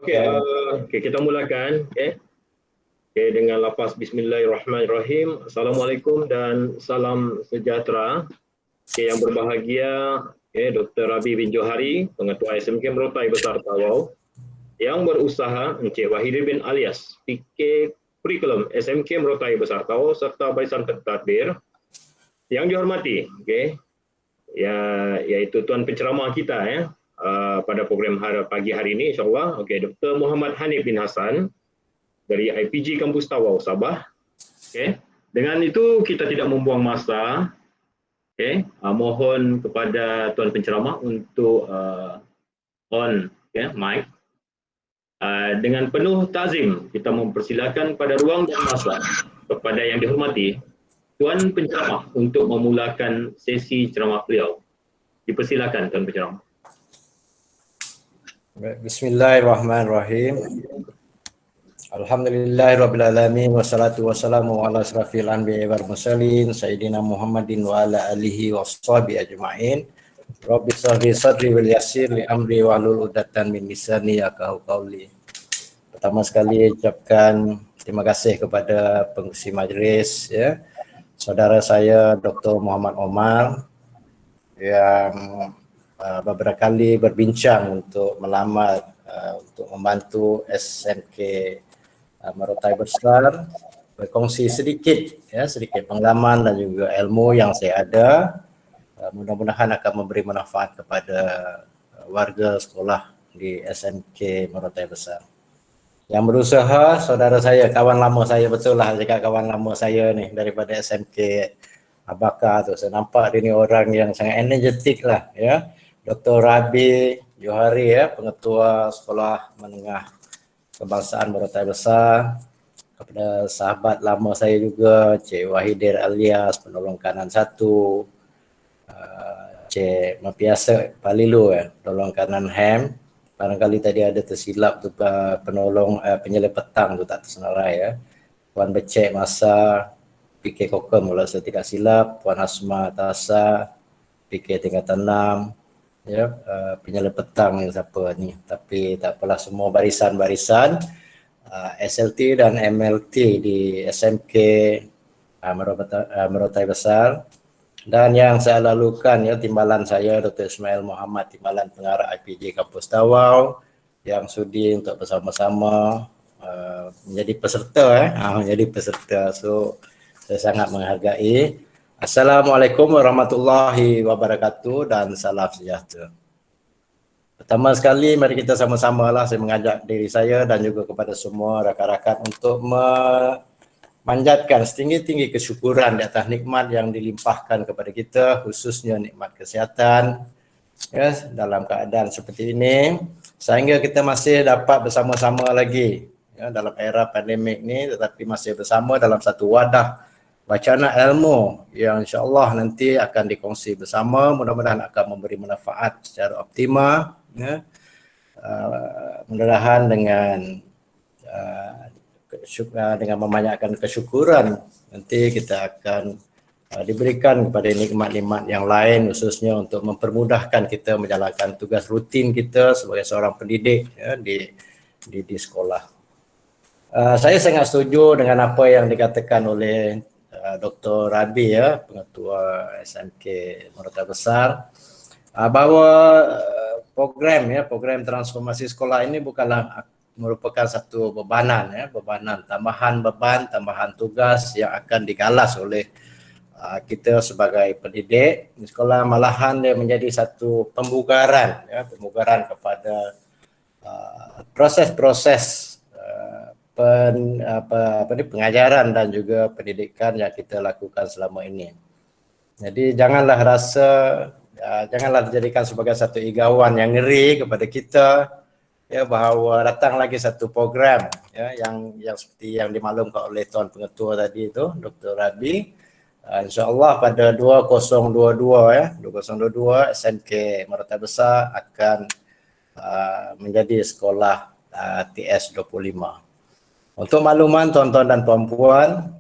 Okey, kita mulakan. Okey, dengan lafaz Bismillahirrahmanirrahim. Assalamualaikum dan salam sejahtera. Yang berbahagia, Dr. Rabi bin Johari, Pengetua SMK Merotai Besar Tawau. Yang berusaha, Encik Wahidin bin Alias, PK Kurikulum SMK Merotai Besar Tawau serta Barisan Pentadbir. Yang dihormati, iaitu tuan penceramah kita pada program pagi hari ini, insyaAllah. Dr. Muhammad Hanif bin Hassan dari IPG Kampus Tawau, Sabah. Dengan itu kita tidak membuang masa. Mohon kepada tuan penceramah untuk on mic. Dengan penuh takzim kita mempersilakan pada ruang dan masa kepada yang dihormati tuan penceramah untuk memulakan sesi ceramah beliau. Dipersilakan tuan penceramah. Bismillahirrahmanirrahim. Alhamdulillahirrabbilalamin. Wassalatu wassalamu ala asrafil anbiya'i wal mursalin Sayyidina Muhammadin wa ala alihi wa sahbihi ajma'in. Rabbi shrah li sadri wal yassir li amri wahlul 'uqdatam min lisani yafqahu qawli. Pertama sekali ucapkan terima kasih kepada pengurusi majlis, saudara saya Dr. Muhammad Omar yang beberapa kali berbincang untuk melamar untuk membantu SMK Merotai Besar, berkongsi sedikit pengalaman dan juga ilmu yang saya ada. Mudah-mudahan akan memberi manfaat kepada warga sekolah di SMK Merotai Besar. Yang berusaha saudara saya, kawan lama saya, betul lah cakap kawan lama saya ni daripada SMK Abaka tu. Saya nampak dia ni orang yang sangat energetik lah, Dr. Rabi Johari, Pengetua Sekolah Menengah Kebangsaan Merotai Besar. Kepada sahabat lama saya juga, Cik Wahidin Alias, Penolong Kanan 1, Cik Mapiasa Palilu, Penolong Kanan HEM. Barangkali tadi ada tersilap tu penolong penyelai petang tu tak tersenarai, Puan Becek Masa, PK Kokem kalau saya tidak silap, Puan Hasma Tasa, PK tingkatan 6, penyelai petang ni siapa ni, tapi tak apalah, semua barisan-barisan SLT dan MLT di SMK Merotai Besar. Dan yang saya lalukan, timbalan saya Dr. Ismail Muhammad, timbalan pengarah IPG Kampus Tawau, yang sudi untuk bersama-sama menjadi peserta, menjadi peserta. So saya sangat menghargai. Assalamualaikum warahmatullahi wabarakatuh dan salam sejahtera. Pertama sekali mari kita sama-sama saya mengajak diri saya dan juga kepada semua rakan-rakan untuk memanjatkan setinggi-tinggi kesyukuran di atas nikmat yang dilimpahkan kepada kita, khususnya nikmat kesihatan, dalam keadaan seperti ini, sehingga kita masih dapat bersama-sama lagi dalam era pandemik ni, tetapi masih bersama dalam satu wadah wacana ilmu yang insya-Allah nanti akan dikongsi bersama. Mudah-mudahan akan memberi manfaat secara optimal, mudah-mudahan dengan memanyakkan kesyukuran nanti kita akan diberikan kepada nikmat-nikmat yang lain, khususnya untuk mempermudahkan kita menjalankan tugas rutin kita sebagai seorang pendidik di sekolah. Saya sangat setuju dengan apa yang dikatakan oleh Dr. Rabi, Pengetua SMK Merotai Besar, bahawa program transformasi sekolah ini bukanlah merupakan satu bebanan, tambahan beban, tambahan tugas yang akan digalas oleh kita sebagai pendidik di sekolah. Malahan dia menjadi satu pembugaran, pembugaran kepada proses-proses pengajaran dan juga pendidikan yang kita lakukan selama ini. Jadi janganlah dijadikan sebagai satu igawan yang ngeri kepada kita, bahawa datang lagi satu program yang seperti yang dimaklumkan oleh Tuan Pengetua tadi itu, Dr. Rabi. InsyaAllah pada 2022 SMK Merotai Besar akan menjadi sekolah TS25. Untuk makluman tuan-tuan dan puan-puan,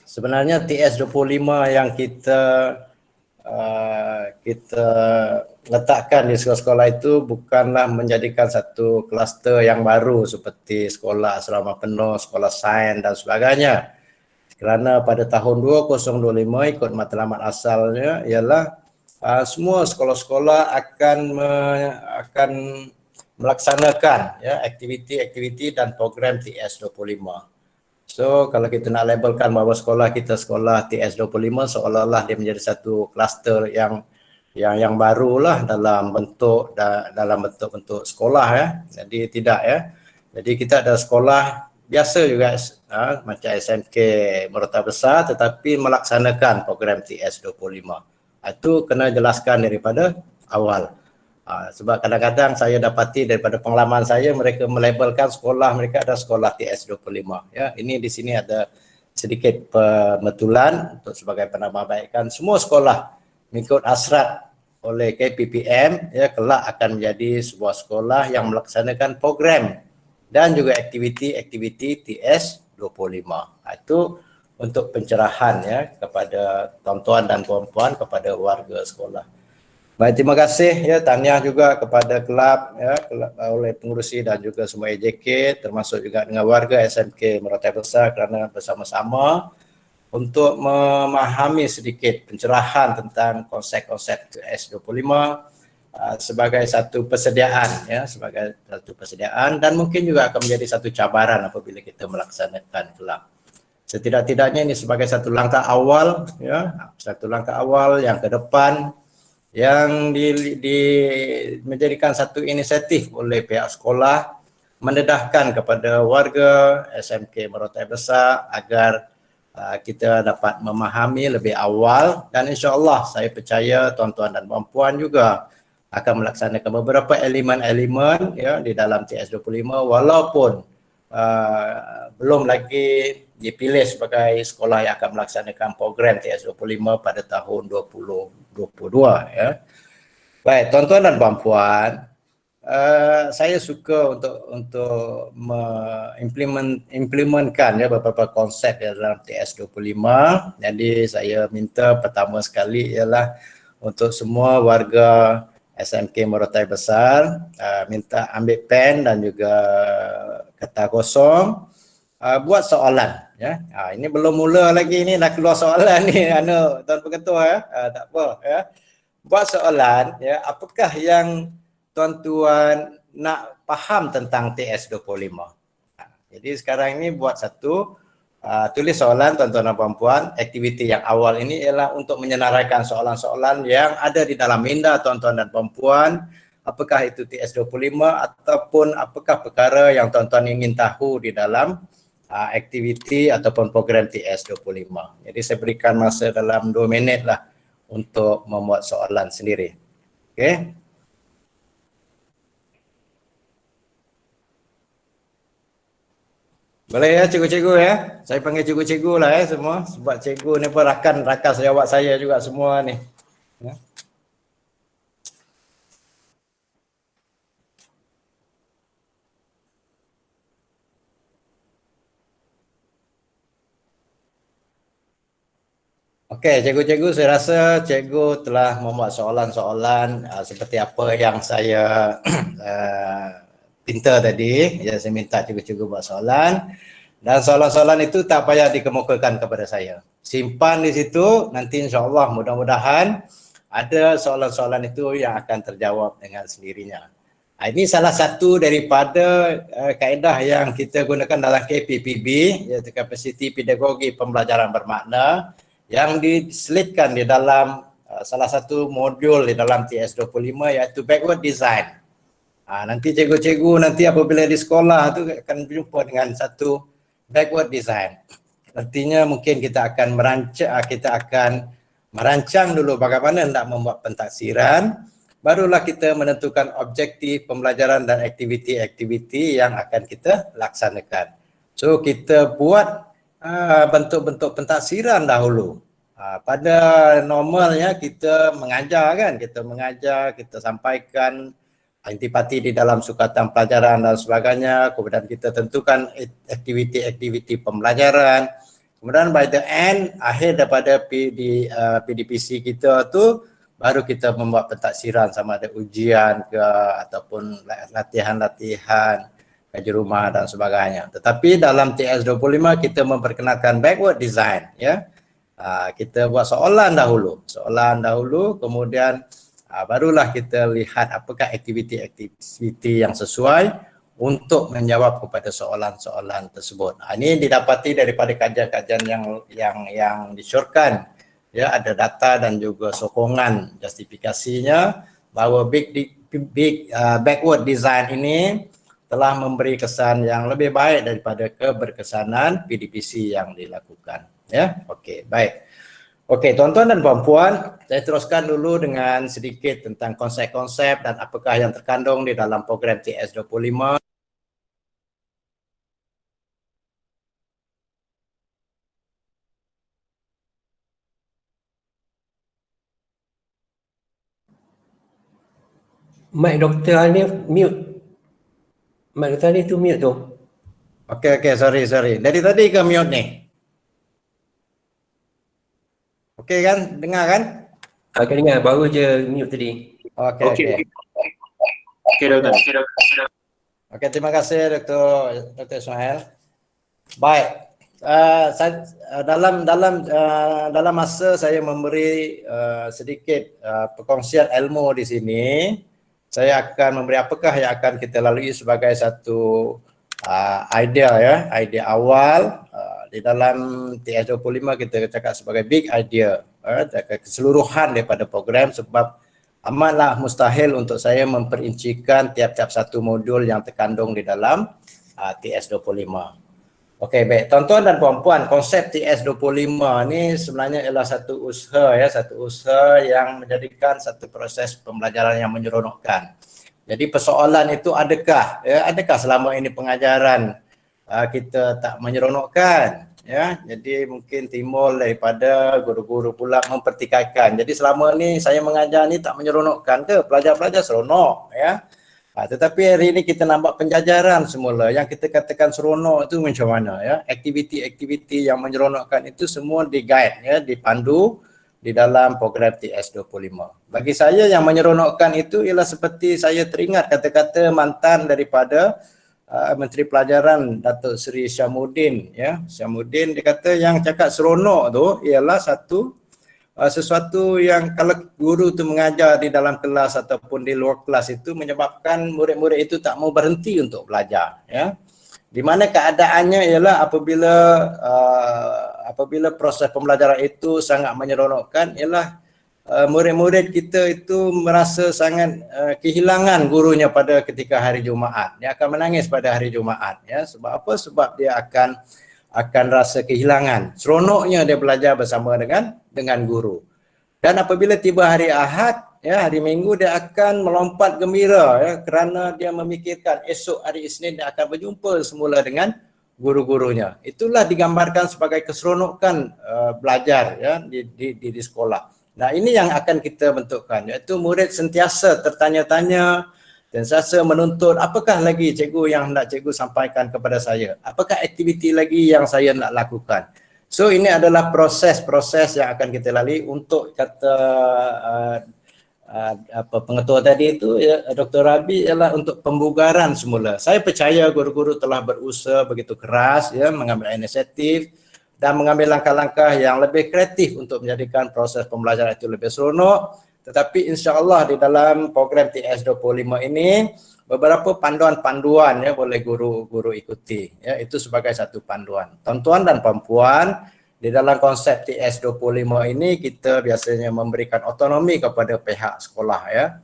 sebenarnya TS25 yang kita kita letakkan di sekolah-sekolah itu bukanlah menjadikan satu kluster yang baru seperti sekolah asrama penuh, sekolah sains dan sebagainya. Kerana pada tahun 2025 ikut matlamat asalnya ialah semua sekolah-sekolah akan melaksanakan ya aktiviti-aktiviti dan program TS25. So kalau kita nak labelkan bahawa sekolah kita sekolah TS25 seolah-olah dia menjadi satu kluster yang barulah dalam bentuk sekolah ya. Jadi tidak ya. Jadi kita ada sekolah biasa juga macam SMK Merata Besar tetapi melaksanakan program TS25. Itu kena jelaskan daripada awal. Sebab kadang-kadang saya dapati daripada pengalaman saya mereka melabelkan sekolah mereka ada sekolah TS25 ya. Ini di sini ada sedikit pembetulan untuk sebagai penambahbaikan semua sekolah mengikut hasrat oleh KPPM ya kelak akan menjadi sebuah sekolah yang melaksanakan program dan juga aktiviti-aktiviti TS25. Itu untuk pencerahan ya kepada tuan-tuan dan puan-puan kepada warga sekolah. Baik, terima kasih ya, tahniah juga kepada kelab ya, oleh pengurusi dan juga semua AJK termasuk juga dengan warga SMK Merata Besar kerana bersama-sama untuk memahami sedikit pencerahan tentang konsep-konsep TS25 sebagai satu persediaan ya, sebagai satu persediaan dan mungkin juga akan menjadi satu cabaran apabila kita melaksanakan kelab. Setidak-tidaknya ini sebagai satu langkah awal ya, satu langkah awal yang ke depan yang menjadikan satu inisiatif oleh pihak sekolah mendedahkan kepada warga SMK Merata Besar agar kita dapat memahami lebih awal dan insya-Allah saya percaya tuan-tuan dan puan-puan juga akan melaksanakan beberapa elemen-elemen ya di dalam TS25 walaupun belum lagi dipilih sebagai sekolah yang akan melaksanakan program TS25 pada tahun 2022 ya. Baik, tuan-tuan dan puan-puan, saya suka untuk mengimplementkan ya beberapa konsep dalam TS25. Jadi saya minta pertama sekali ialah untuk semua warga SMK Merata Besar minta ambil pen dan juga kertas kosong, buat soalan ya. Ini belum mula lagi ni dah keluar soalan ni Tuan Pengetua ya. Tak apa ya. Buat soalan ya, apakah yang tuan-tuan nak faham tentang TS25. Jadi sekarang ini buat satu tulis soalan tuan-tuan dan puan-puan. Aktiviti yang awal ini ialah untuk menyenaraikan soalan-soalan yang ada di dalam minda tuan-tuan dan puan-puan. Apakah itu TS25 ataupun apakah perkara yang tuan-tuan ingin tahu di dalam aktiviti ataupun program TS25. Jadi saya berikan masa dalam 2 minit lah untuk membuat soalan sendiri. Okey. Boleh ya cikgu-cikgu ya. Saya panggil cikgu-cikgu lah ya semua. Sebab cikgu ni pun rakan sejawat saya juga semua ni. Ya. Okey, cikgu-cikgu, saya rasa cikgu telah membuat soalan-soalan seperti apa yang saya pinta tadi. Ya, saya minta cikgu-cikgu buat soalan. Dan soalan-soalan itu tak payah dikemukakan kepada saya. Simpan di situ, nanti insya-Allah mudah-mudahan ada soalan-soalan itu yang akan terjawab dengan sendirinya. Ini salah satu daripada kaedah yang kita gunakan dalam KPPB, iaitu Kapasiti Pedagogi Pembelajaran Bermakna, yang diselitkan di dalam salah satu modul di dalam TS25 iaitu backward design. Nanti cikgu-cikgu nanti apabila di sekolah tu akan berjumpa dengan satu backward design. Artinya mungkin kita akan merancang dulu bagaimana hendak membuat pentaksiran, barulah kita menentukan objektif pembelajaran dan aktiviti-aktiviti yang akan kita laksanakan. So kita buat bentuk-bentuk pentaksiran dahulu. Pada normalnya kita mengajar kan, kita sampaikan intipati di dalam sukatan pelajaran dan sebagainya, kemudian kita tentukan aktiviti-aktiviti pembelajaran, Kemudian by the end, akhir daripada PDPC kita tu, baru kita membuat pentaksiran sama ada ujian ke ataupun latihan-latihan kerja rumah dan sebagainya. Tetapi dalam TS25 kita memperkenalkan backward design, ya. Kita buat soalan dahulu, kemudian barulah kita lihat apakah aktiviti-aktiviti yang sesuai untuk menjawab kepada soalan-soalan tersebut. Ini didapati daripada kajian-kajian yang disyorkan, ya, ada data dan juga sokongan justifikasinya bahawa backward design ini telah memberi kesan yang lebih baik daripada keberkesanan PDPC yang dilakukan, ya. Okey, baik. Okey, tuan-tuan dan puan-puan, saya teruskan dulu dengan sedikit tentang konsep-konsep dan apakah yang terkandung di dalam program TS25. Mic Dr. Alif mute. Mic Dr. Alif tu mute tu. Okey, sorry. Dari tadi ke mute ni? Okey kan? Dengar kan? Akan dengar, baru je mute tadi. Okey. Okey, Doktor. Okey, terima kasih Dr. Ismail. Baik. Dalam masa saya memberi sedikit perkongsian ilmu di sini, saya akan memberi apakah yang akan kita lalui sebagai satu idea awal di dalam TS25 kita cakap sebagai big idea, keseluruhan daripada program, sebab amatlah mustahil untuk saya memperincikan tiap-tiap satu modul yang terkandung di dalam TS25. Okey, baik. Tuan-tuan dan puan-puan, konsep TS25 ni sebenarnya ialah satu usaha yang menjadikan satu proses pembelajaran yang menyeronokkan. Jadi persoalan itu adakah selama ini pengajaran kita tak menyeronokkan, ya. Jadi mungkin timbul daripada guru-guru pula mempertikaikan. Jadi selama ni saya mengajar ni tak menyeronokkan ke? Pelajar-pelajar seronok, ya. Tetapi hari ini kita nampak penjajaran semula. Yang kita katakan seronok itu macam mana, ya? Aktiviti-aktiviti yang menyeronokkan itu semua di-guide, ya, dipandu di dalam program TS25. Bagi saya yang menyeronokkan itu ialah seperti saya teringat kata-kata mantan daripada Menteri Pelajaran Datuk Seri Syamuddin, ya. Syamuddin dia kata yang cakap seronok tu ialah sesuatu yang kalau guru tu mengajar di dalam kelas ataupun di luar kelas itu menyebabkan murid-murid itu tak mau berhenti untuk belajar, ya. Di mana keadaannya ialah apabila proses pembelajaran itu sangat menyeronokkan ialah murid-murid kita itu merasa sangat kehilangan gurunya pada ketika hari Jumaat. Dia akan menangis pada hari Jumaat, ya. Sebab apa? Sebab dia akan rasa kehilangan seronoknya dia belajar bersama dengan guru. Dan apabila tiba hari Ahad, ya, hari Minggu, dia akan melompat gembira, ya, kerana dia memikirkan esok hari Isnin dia akan berjumpa semula dengan guru-gurunya. Itulah digambarkan sebagai keseronokan belajar, ya, di sekolah. Nah, ini yang akan kita bentukkan, iaitu murid sentiasa tertanya-tanya dan sentiasa menuntut apakah lagi cikgu yang hendak cikgu sampaikan kepada saya, apakah aktiviti lagi yang saya nak lakukan. So ini adalah proses-proses yang akan kita lalui untuk kata pengetua tadi itu, ya, Dr. Rabi, ialah untuk pembugaran semula. Saya percaya guru-guru telah berusaha begitu keras, ya, mengambil inisiatif dan mengambil langkah-langkah yang lebih kreatif untuk menjadikan proses pembelajaran itu lebih seronok. Tetapi insya-Allah di dalam program TS25 ini beberapa panduan-panduan, ya, boleh guru-guru ikuti, ya. Itu sebagai satu panduan. Tuan-tuan dan puan-puan, di dalam konsep TS25 ini kita biasanya memberikan otonomi kepada pihak sekolah, ya.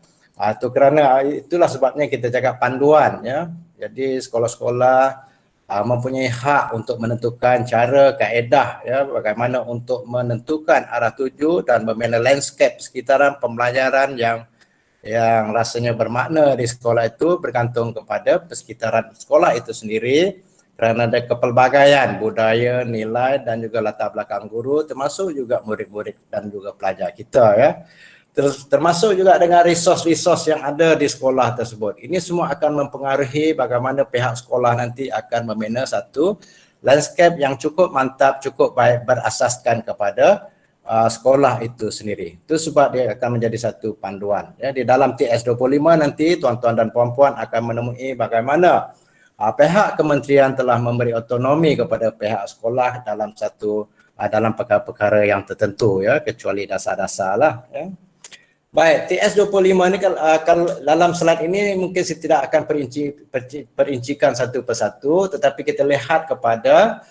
Itu kerana itulah sebabnya kita cakap panduan, ya. Jadi sekolah-sekolah mempunyai hak untuk menentukan cara, kaedah, ya, bagaimana untuk menentukan arah tuju dan membina landscape sekitaran pembelajaran yang rasanya bermakna di sekolah itu bergantung kepada persekitaran sekolah itu sendiri, kerana ada kepelbagaian budaya, nilai dan juga latar belakang guru, termasuk juga murid-murid dan juga pelajar kita, ya. Termasuk juga dengan resource-resource yang ada di sekolah tersebut. Ini semua akan mempengaruhi bagaimana pihak sekolah nanti akan membina satu landscape yang cukup mantap, cukup baik berasaskan kepada sekolah itu sendiri. Itu sebab dia akan menjadi satu panduan. Ya, di dalam TS25 nanti tuan-tuan dan puan-puan akan menemui bagaimana pihak kementerian telah memberi otonomi kepada pihak sekolah dalam dalam perkara-perkara yang tertentu, ya, kecuali dasar-dasar lah. Ya. Baik, TS25 ni kalau dalam slide ini mungkin saya tidak akan perincikan satu persatu, tetapi kita lihat kepada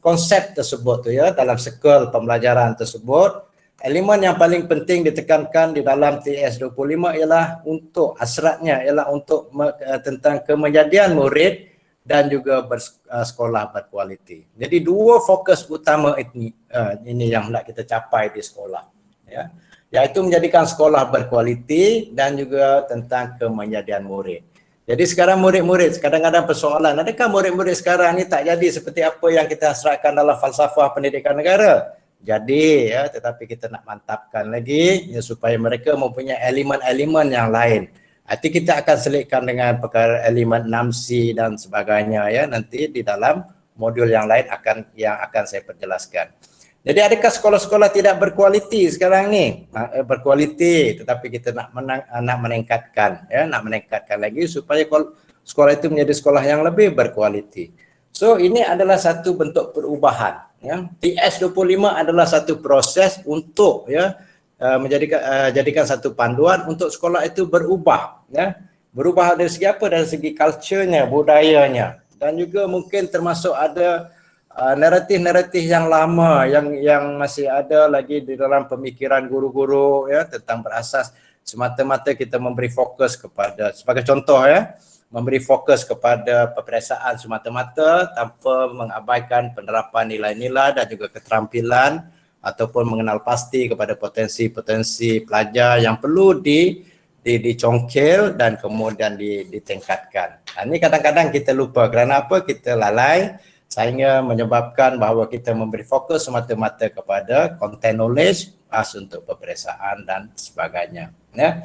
konsep tersebut tu, ya, dalam sikl pembelajaran tersebut. Elemen yang paling penting ditekankan di dalam TS25 ialah untuk hasratnya ialah untuk tentang kemenjadian murid dan juga bersekolah berkualiti. Jadi dua fokus utama ini yang nak kita capai di sekolah, ya, iaitu menjadikan sekolah berkualiti dan juga tentang kemenjadian murid. Jadi sekarang murid-murid kadang-kadang persoalan, adakah murid-murid sekarang ni tak jadi seperti apa yang kita hasratkan dalam falsafah pendidikan negara? Jadi, ya, tetapi kita nak mantapkan lagi, ya, supaya mereka mempunyai elemen-elemen yang lain. Nanti kita akan selitkan dengan perkara elemen 6C dan sebagainya, ya, nanti di dalam modul yang lain yang akan saya perjelaskan. Jadi adakah sekolah-sekolah tidak berkualiti sekarang ni? Berkualiti, tetapi kita nak meningkatkan, ya, nak meningkatkan lagi supaya sekolah itu menjadi sekolah yang lebih berkualiti. So ini adalah satu bentuk perubahan, ya. TS25 adalah satu proses untuk, ya, jadikan satu panduan untuk sekolah itu berubah, ya. Berubah dari segi apa? Dari segi culture-nya, budayanya, dan juga mungkin termasuk ada naratif-naratif yang lama yang masih ada lagi di dalam pemikiran guru-guru, ya, tentang berasas semata-mata kita memberi fokus kepada, sebagai contoh, ya, memberi fokus kepada peperiksaan semata-mata tanpa mengabaikan penerapan nilai-nilai dan juga keterampilan ataupun mengenal pasti kepada potensi-potensi pelajar yang perlu dicongkel dan kemudian ditingkatkan. Ini kadang-kadang kita lupa kerana apa? Kita lalai sehingga menyebabkan bahawa kita memberi fokus semata-mata kepada content knowledge untuk peperiksaan dan sebagainya, ya.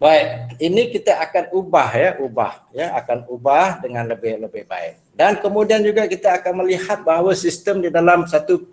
Baik, ini kita akan ubah, akan ubah dengan lebih baik. Dan kemudian juga kita akan melihat bahawa sistem di dalam satu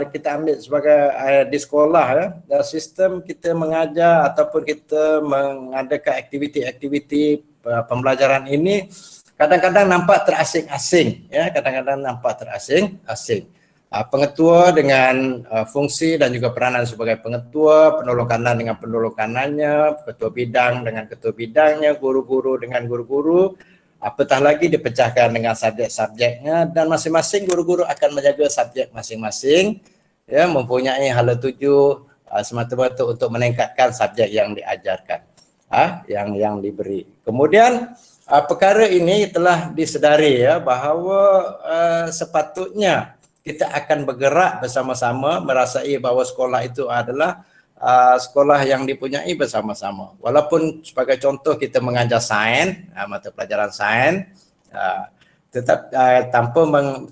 kita ambil sebagai di sekolah, ya, dalam sistem kita mengajar ataupun kita mengadakan aktiviti-aktiviti pembelajaran ini kadang-kadang nampak terasing-asing, ya, kadang-kadang nampak terasing-asing. Pengetua dengan fungsi dan juga peranan sebagai pengetua, penolong kanan dengan penolong kanannya, ketua bidang dengan ketua bidangnya, guru-guru dengan guru-guru, apatah lagi dipecahkan dengan subjek-subjeknya, dan masing-masing guru-guru akan menjaga subjek masing-masing, ya, mempunyai hala tuju semata-mata untuk meningkatkan subjek yang diajarkan, yang diberi. Kemudian perkara ini telah disedari, ya, bahawa sepatutnya kita akan bergerak bersama-sama, merasai bahawa sekolah itu adalah sekolah yang dipunyai bersama-sama. Walaupun sebagai contoh kita mengajar sains, mata pelajaran sains, tetap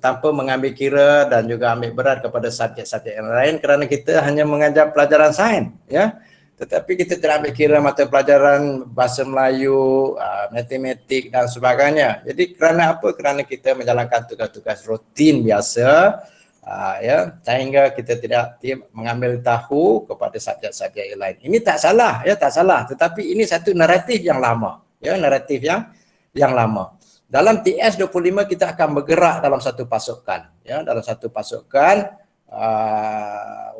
tanpa mengambil kira dan juga ambil berat kepada subjek-subjek yang lain kerana kita hanya mengajar pelajaran sains, ya. Tetapi kita tidak ambil kira mata pelajaran bahasa Melayu, matematik dan sebagainya. Jadi kerana apa? Kerana kita menjalankan tugas-tugas rutin biasa, ya, sehingga kita tidak mengambil tahu kepada subjek-subjek yang lain. Ini tak salah, ya, tak salah. Tetapi ini satu naratif yang lama, ya, naratif yang lama. Dalam TS25 kita akan bergerak dalam satu pasukan, ya, dalam satu pasukan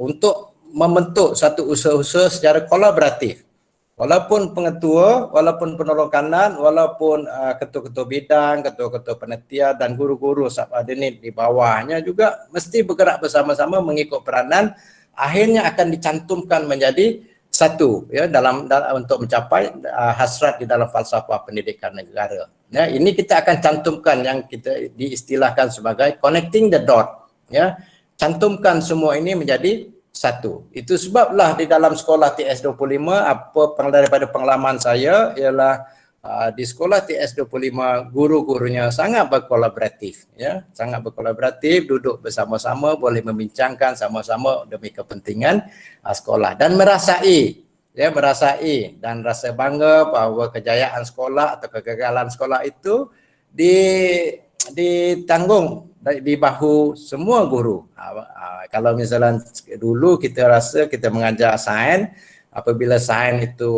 untuk membentuk satu usaha-usaha secara kolaboratif. Walaupun pengetua, walaupun penolong kanan, walaupun ketua-ketua bidang, ketua-ketua panitia dan guru-guru subordinate di bawahnya juga mesti bergerak bersama-sama mengikut peranan, akhirnya akan dicantumkan menjadi satu, ya, dalam untuk mencapai hasrat di dalam falsafah pendidikan negara. Ya, ini kita akan cantumkan yang kita diistilahkan sebagai connecting the dot, ya. Cantumkan semua ini menjadi satu. Itu sebablah di dalam sekolah TS25 daripada pengalaman saya ialah di sekolah TS25 guru-gurunya sangat berkolaboratif, ya, sangat berkolaboratif, duduk bersama-sama, boleh membincangkan sama-sama demi kepentingan sekolah dan merasai ya merasai dan rasa bangga bahawa kejayaan sekolah atau kegagalan sekolah itu ditanggung di bahu semua guru. Kalau misalnya dulu kita rasa kita mengajar sains, apabila sains itu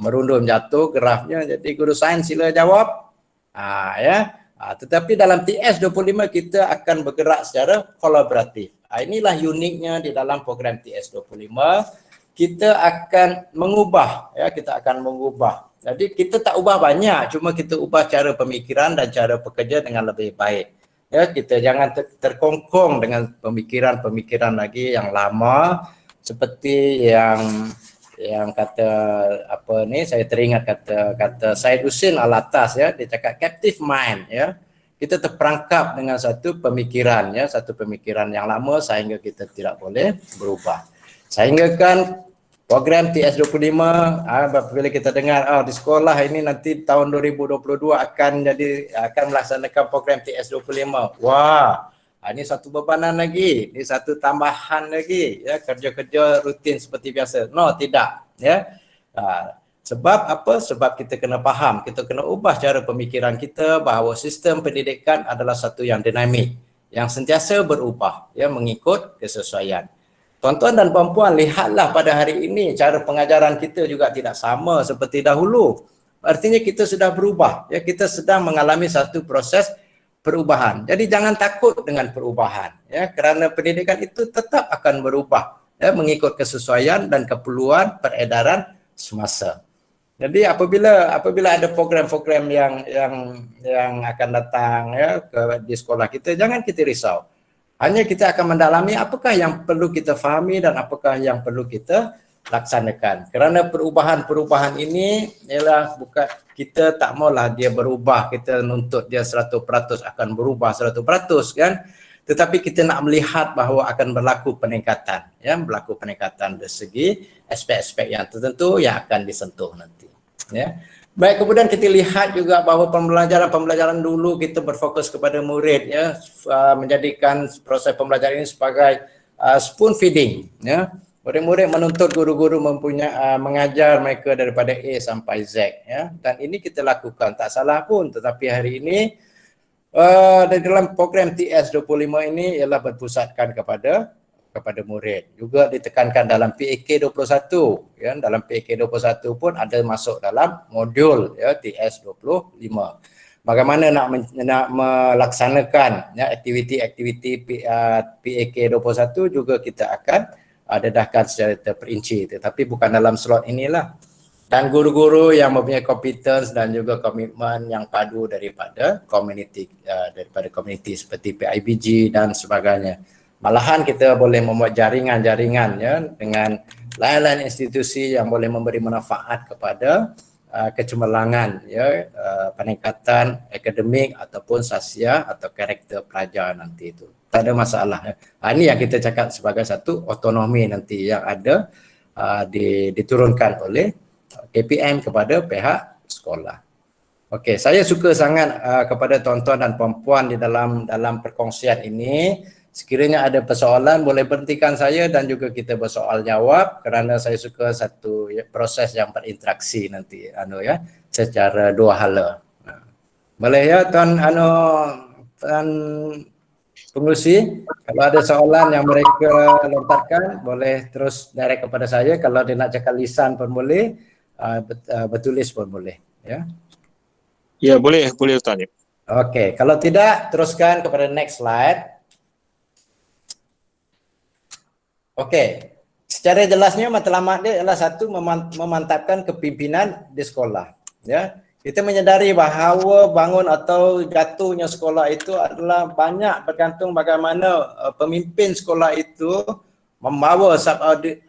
merundum jatuh grafnya, jadi guru sains sila jawab. Tetapi dalam TS25 kita akan bergerak secara kolaboratif. Inilah uniknya di dalam program TS25. Kita akan mengubah, Jadi kita tak ubah banyak, cuma kita ubah cara pemikiran dan cara bekerja dengan lebih baik. Ya, kita jangan terkongkong dengan pemikiran-pemikiran lagi yang lama, seperti yang kata saya teringat kata Syed Hussein Alatas, ya, dia cakap captive mind, ya. Kita terperangkap dengan satu pemikiran, ya, satu pemikiran yang lama sehingga kita tidak boleh berubah. Sehingga kan program TS25, apabila kita dengar di sekolah ini nanti tahun 2022 akan melaksanakan program TS25. Wah, ini satu bebanan lagi, ini satu tambahan lagi, ya, kerja-kerja rutin seperti biasa. No, tidak, ya. Sebab apa? Sebab kita kena faham, kita kena ubah cara pemikiran kita bahawa sistem pendidikan adalah satu yang dinamik, yang sentiasa berubah, ya, mengikut kesesuaian. Tuan-tuan dan puan-puan, lihatlah pada hari ini cara pengajaran kita juga tidak sama seperti dahulu. Artinya kita sudah berubah, ya, kita sedang mengalami satu proses perubahan. Jadi jangan takut dengan perubahan, ya, kerana pendidikan itu tetap akan berubah, ya, mengikut kesesuaian dan keperluan peredaran semasa. Jadi apabila ada program-program yang akan datang, ya, di sekolah kita, jangan kita risau. Hanya kita akan mendalami apakah yang perlu kita fahami dan apakah yang perlu kita laksanakan. Kerana perubahan-perubahan ini ialah bukan kita tak maulah dia berubah, kita nuntut dia 100% akan berubah 100%, kan? Tetapi kita nak melihat bahawa akan berlaku peningkatan, ya, berlaku peningkatan dari segi aspek-aspek yang tertentu yang akan disentuh nanti, ya. Baik, kemudian kita lihat juga bahawa pembelajaran dulu kita berfokus kepada murid, ya, menjadikan proses pembelajaran ini sebagai spoon feeding, ya. Murid-murid menuntut guru-guru mengajar mereka daripada A sampai Z, ya. Dan ini kita lakukan, tak salah pun, tetapi hari ini dalam program TS25 ini ialah berpusatkan kepada murid. Juga ditekankan dalam PAK 21, ya, dalam PAK 21 pun ada masuk dalam modul, ya, TS25. Bagaimana nak melaksanakan, ya, aktiviti-aktiviti PAK 21 juga kita akan dedahkan secara terperinci, tetapi bukan dalam slot inilah. Dan guru-guru yang mempunyai kompetens dan juga komitmen yang padu daripada komuniti seperti PIBG dan sebagainya. Malahan kita boleh membuat jaringan-jaringan, ya, dengan lain-lain institusi yang boleh memberi manfaat kepada kecemerlangan, ya, peningkatan akademik ataupun sosial atau karakter pelajar nanti itu. Tak ada masalah, ya. Ini yang kita cakap sebagai satu otonomi nanti yang ada diturunkan oleh KPM kepada pihak sekolah. Okey, saya suka sangat kepada tuan-tuan dan puan-puan di dalam perkongsian ini. Sekiranya ada persoalan boleh berhentikan saya dan juga kita bersoal jawab, kerana saya suka satu proses yang berinteraksi nanti, ya, secara dua hala. Boleh, ya, tuan pengurusi, kalau ada soalan yang mereka lontarkan boleh terus direct kepada saya. Kalau dia nak cakap lisan pun boleh, bertulis pun boleh, ya. Ya, boleh tanya. Okey, kalau tidak teruskan kepada next slide. Okey, secara jelasnya matlamat dia adalah satu, memantapkan kepimpinan di sekolah, ya. Kita menyadari bahawa bangun atau jatuhnya sekolah itu adalah banyak bergantung bagaimana pemimpin sekolah itu membawa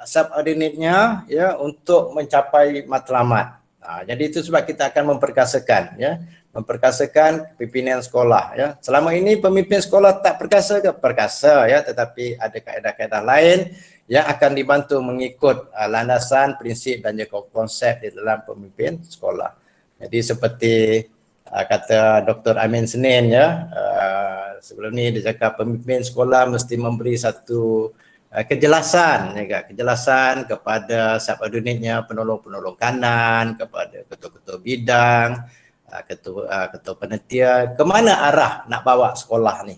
subordinate-nya, ya, untuk mencapai matlamat. Jadi itu sebab kita akan memperkasakan, ya, memperkasakan pimpinan sekolah, ya. Selama ini pemimpin sekolah tak perkasa, ya, tetapi ada kaedah-kaedah lain yang akan dibantu mengikut landasan, prinsip dan juga konsep di dalam pemimpin sekolah. Jadi seperti kata Dr. Amin Senin, ya, sebelum ni dia cakap pemimpin sekolah mesti memberi satu kejelasan juga, kejelasan kepada subordinatnya, penolong-penolong kanan, kepada ketua-ketua bidang, ketua panitia, ke mana arah nak bawa sekolah ni.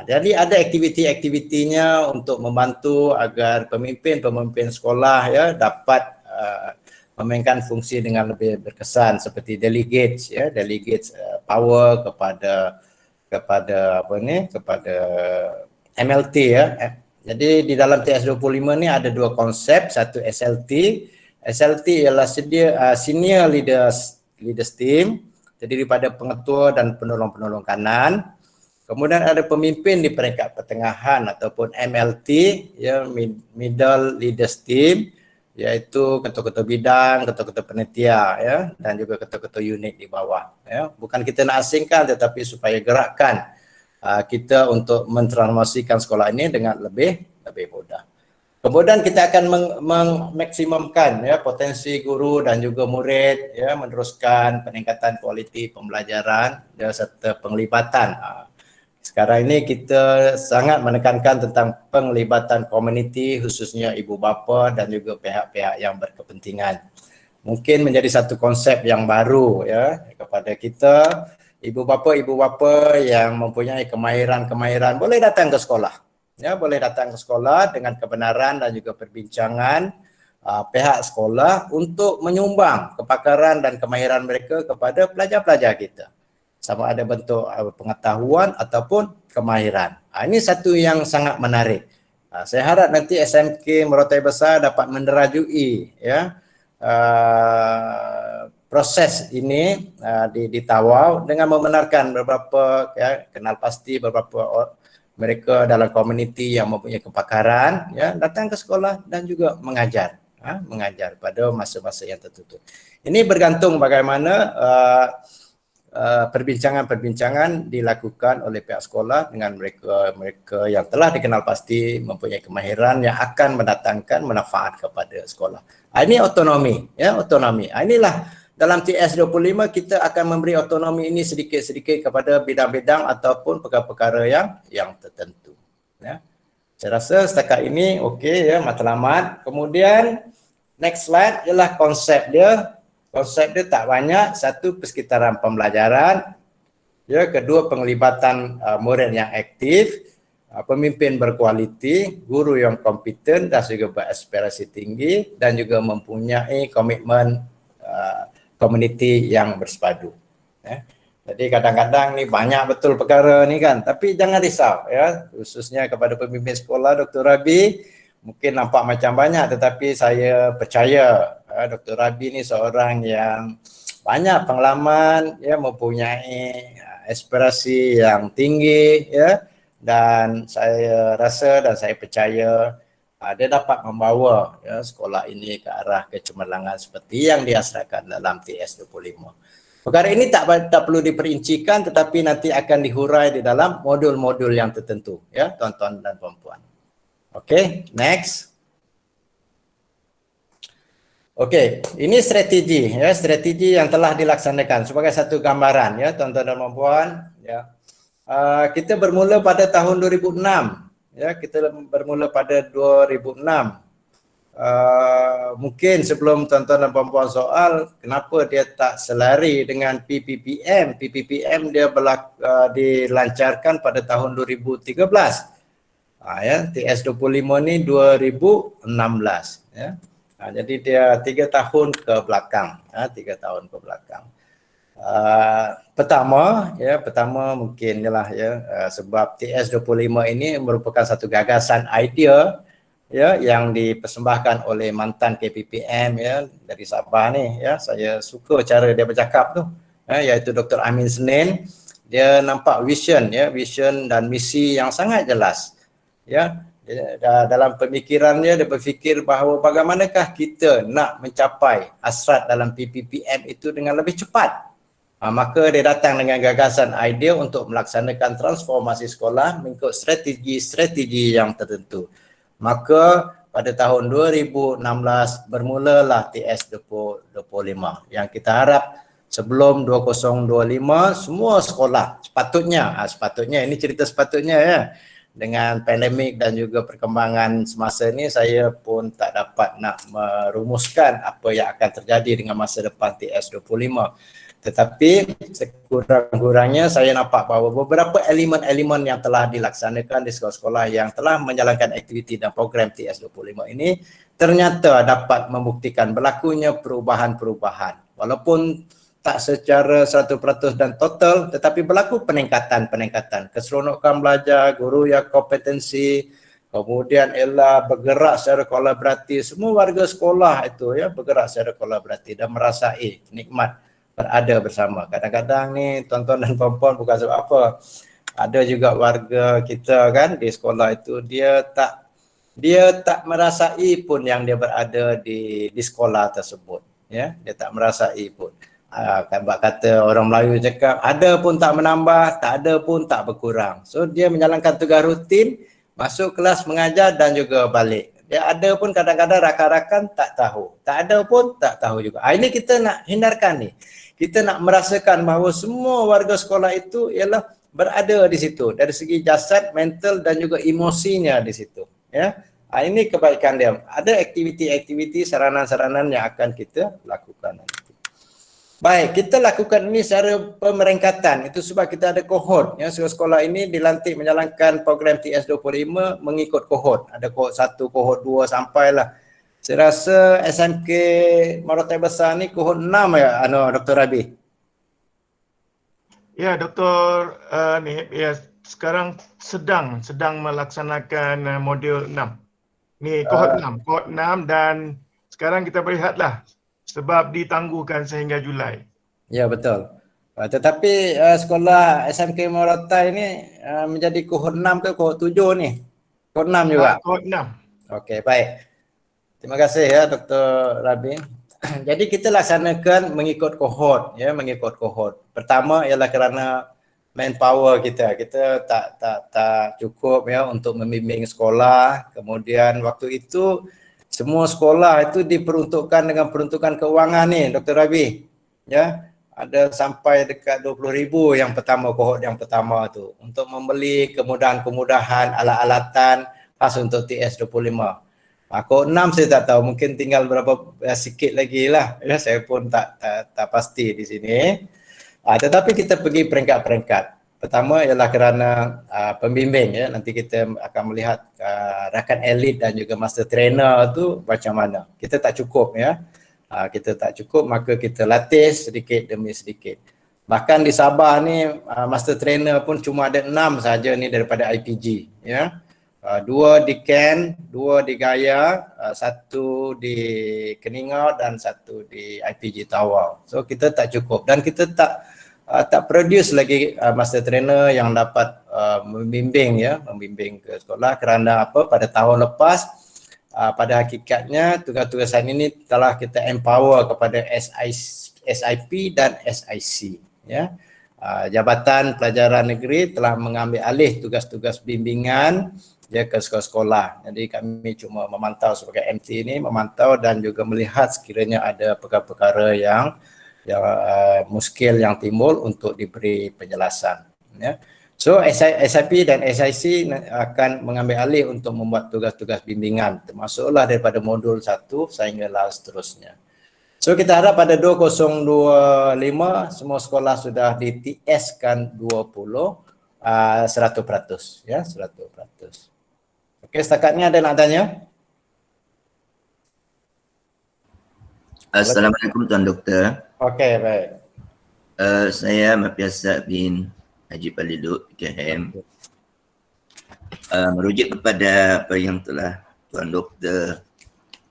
Jadi ada aktiviti-aktivitinya untuk membantu agar pemimpin-pemimpin sekolah ya dapat memainkan fungsi dengan lebih berkesan, seperti delegates ya, delegates power kepada MLT ya. Jadi di dalam TS25 ni ada dua konsep, satu SLT. SLT ialah senior leaders team, terdiri daripada pengetua dan penolong-penolong kanan. Kemudian ada pemimpin di peringkat pertengahan ataupun MLT ya, middle leaders team, iaitu ketua-ketua bidang, ketua-ketua panitia ya, dan juga ketua-ketua unit di bawah ya. Bukan kita nak asingkan, tetapi supaya gerakkan kita untuk mentransformasikan sekolah ini dengan lebih mudah. Kemudian kita akan memaksimumkan ya potensi guru dan juga murid ya, meneruskan peningkatan kualiti pembelajaran ya, serta penglibatan. Sekarang ini kita sangat menekankan tentang penglibatan komuniti, khususnya ibu bapa dan juga pihak-pihak yang berkepentingan. Mungkin menjadi satu konsep yang baru ya kepada kita. Ibu bapa yang mempunyai kemahiran boleh datang ke sekolah. Ya, boleh datang ke sekolah dengan kebenaran dan juga perbincangan pihak sekolah untuk menyumbang kepakaran dan kemahiran mereka kepada pelajar-pelajar kita. Sama ada bentuk pengetahuan ataupun kemahiran. Ini satu yang sangat menarik. Saya harap nanti SMK Merotai Besar dapat menderajui ya proses ini di Tawau dengan membenarkan beberapa ya, kenal pasti beberapa mereka dalam komuniti yang mempunyai kepakaran ya, datang ke sekolah dan juga mengajar pada masa-masa yang tertentu. Ini bergantung bagaimana perbincangan dilakukan oleh pihak sekolah dengan mereka yang telah dikenal pasti mempunyai kemahiran yang akan mendatangkan manfaat kepada sekolah. Ini otonomi ya, otonomi. Inilah dalam TS25 kita akan memberi otonomi ini sedikit-sedikit kepada bidang-bidang ataupun perkara-perkara yang tertentu ya. Saya rasa setakat ini okey ya, matlamat. Kemudian next slide ialah konsep dia. Konsep dia tak banyak. Satu, persekitaran pembelajaran. Ya, kedua, penglibatan murid yang aktif, pemimpin berkualiti, guru yang kompeten dan juga beraspirasi tinggi dan juga mempunyai komitmen komuniti yang bersepadu. Ya. Jadi kadang-kadang ni banyak betul perkara ni kan, tapi jangan risau ya, khususnya kepada pemimpin sekolah. Dr. Rabi mungkin nampak macam banyak, tetapi saya percaya Dr. Rabi ni seorang yang banyak pengalaman ya, mempunyai aspirasi yang tinggi ya, dan saya rasa dan saya percaya dia dapat membawa ya, sekolah ini ke arah kecemerlangan seperti yang diasrakan dalam TS25. Perkara ini tak perlu diperincikan, tetapi nanti akan dihurai di dalam modul-modul yang tertentu ya, tuan-tuan dan puan-puan. Okey, next. Okey, ini strategi ya, strategi yang telah dilaksanakan sebagai satu gambaran ya, tuan-tuan dan puan-puan ya. Kita bermula pada tahun 2006 ya, kita bermula pada 2006. Mungkin sebelum tuan-tuan dan puan-puan soal kenapa dia tak selari dengan PPPM. PPPM dia dilancarkan pada tahun 2013. Ya, TS25 ni 2016 ya. Jadi dia 3 tahun ke belakang, 3 tahun ke belakang. Pertama mungkin ialah ya, sebab TS25 ini merupakan satu gagasan idea ya yang dipersembahkan oleh mantan KPPM ya dari Sabah ni ya. Saya suka cara dia bercakap tu ya, iaitu Dr. Amin Senin. Dia nampak vision dan misi yang sangat jelas ya. Dalam pemikirannya dia berfikir bahawa bagaimanakah kita nak mencapai hasrat dalam PPPM itu dengan lebih cepat. Maka dia datang dengan gagasan idea untuk melaksanakan transformasi sekolah mengikut strategi yang tertentu. Maka pada tahun 2016 bermulalah TS25 yang kita harap sebelum 2025 semua sekolah sepatutnya ini cerita sepatutnya ya, dengan pandemik dan juga perkembangan semasa ini, saya pun tak dapat nak merumuskan apa yang akan terjadi dengan masa depan TS25. Tetapi sekurang-kurangnya saya nampak bahawa beberapa elemen-elemen yang telah dilaksanakan di sekolah-sekolah yang telah menjalankan aktiviti dan program TS25 ini ternyata dapat membuktikan berlakunya perubahan-perubahan. Walaupun tak secara 100% dan total, tetapi berlaku peningkatan-peningkatan. Keseronokan belajar, guru yang kompetensi, kemudian ialah bergerak secara kolaboratif. Semua warga sekolah itu ya bergerak secara kolaboratif dan merasai nikmat berada bersama. Kadang-kadang ni tuan-tuan dan puan-puan bukan sebab apa. Ada juga warga kita kan di sekolah itu dia tak merasai pun yang dia berada di sekolah tersebut. Ya, dia tak merasai pun. Kata orang Melayu cakap, ada pun tak menambah, tak ada pun tak berkurang. So dia menjalankan tugas rutin, masuk kelas mengajar dan juga balik. Dia ada pun kadang-kadang rakan-rakan tak tahu. Tak ada pun tak tahu juga. Ini kita nak hindarkan ni. Kita nak merasakan bahawa semua warga sekolah itu ialah berada di situ dari segi jasad, mental dan juga emosinya di situ. Ya, ini kebaikan dia. Ada aktiviti-aktiviti, saranan-saranan yang akan kita lakukan nanti. Baik, kita lakukan ini secara pemeringkatan. Itu sebab kita ada kohort. Ya, sekolah ini dilantik menjalankan program TS25 mengikut kohort. Ada kohort 1, kohort 2 sampailah. Saya rasa SMK Morotai Besar ni kohort 6 ya, Dr. Rabi. Ya, Dr. Ya, sekarang sedang melaksanakan modul 6. Ni kohort 6 dan sekarang kita berehatlah sebab ditangguhkan sehingga Julai. Ya, betul. Tetapi sekolah SMK Morotai ni menjadi kohort 6 ke kohort 7 ni? Kohort 6 juga? Kohort 6. Okey, baik. Terima kasih ya Dr. Rabi. Jadi kita laksanakan mengikut kohort ya, mengikut kohort. Pertama ialah kerana manpower kita tak cukup ya untuk membimbing sekolah. Kemudian waktu itu semua sekolah itu diperuntukkan dengan peruntukan keuangan ni Dr. Rabi. Ya, ada sampai dekat 20,000 yang pertama, kohort yang pertama tu untuk membeli kemudahan-kemudahan alat-alatan khas untuk TS25. Kohort 6 saya tak tahu, mungkin tinggal berapa sikit lagi lah. Ya, saya pun tak pasti di sini. Tetapi kita pergi peringkat-peringkat. Pertama ialah kerana pembimbing ya. Nanti kita akan melihat rakan elit dan juga master trainer tu macam mana. Kita tak cukup ya. Kita tak cukup, maka kita latih sedikit demi sedikit. Bahkan di Sabah ni master trainer pun cuma ada 6 saja ni daripada IPG ya. 2 di Ken, 2 di Gaya, 1 di Keningau dan 1 di IPG Tawau. So kita tak cukup dan kita tak produce lagi master trainer yang dapat membimbing ke sekolah kerana apa, pada tahun lepas pada hakikatnya tugas-tugasan ini telah kita empower kepada SIP dan SIC ya. Jabatan Pelajaran Negeri telah mengambil alih tugas-tugas bimbingan ya ke sekolah-sekolah. Jadi kami cuma memantau sebagai MT ini, memantau dan juga melihat sekiranya ada perkara-perkara yang muskil yang timbul untuk diberi penjelasan ya. So SIP dan SIC akan mengambil alih untuk membuat tugas-tugas bimbingan termasuklah daripada modul 1 sehinggalah seterusnya. So kita harap pada 2025 semua sekolah sudah di TS kan 100% ya, 100%. Okey, setakatnya ada nak tanya? Assalamualaikum Tuan Doktor. Okey, baik. Saya Mafiasa bin Haji Paliduk KM. Merujuk kepada apa yang telah Tuan Doktor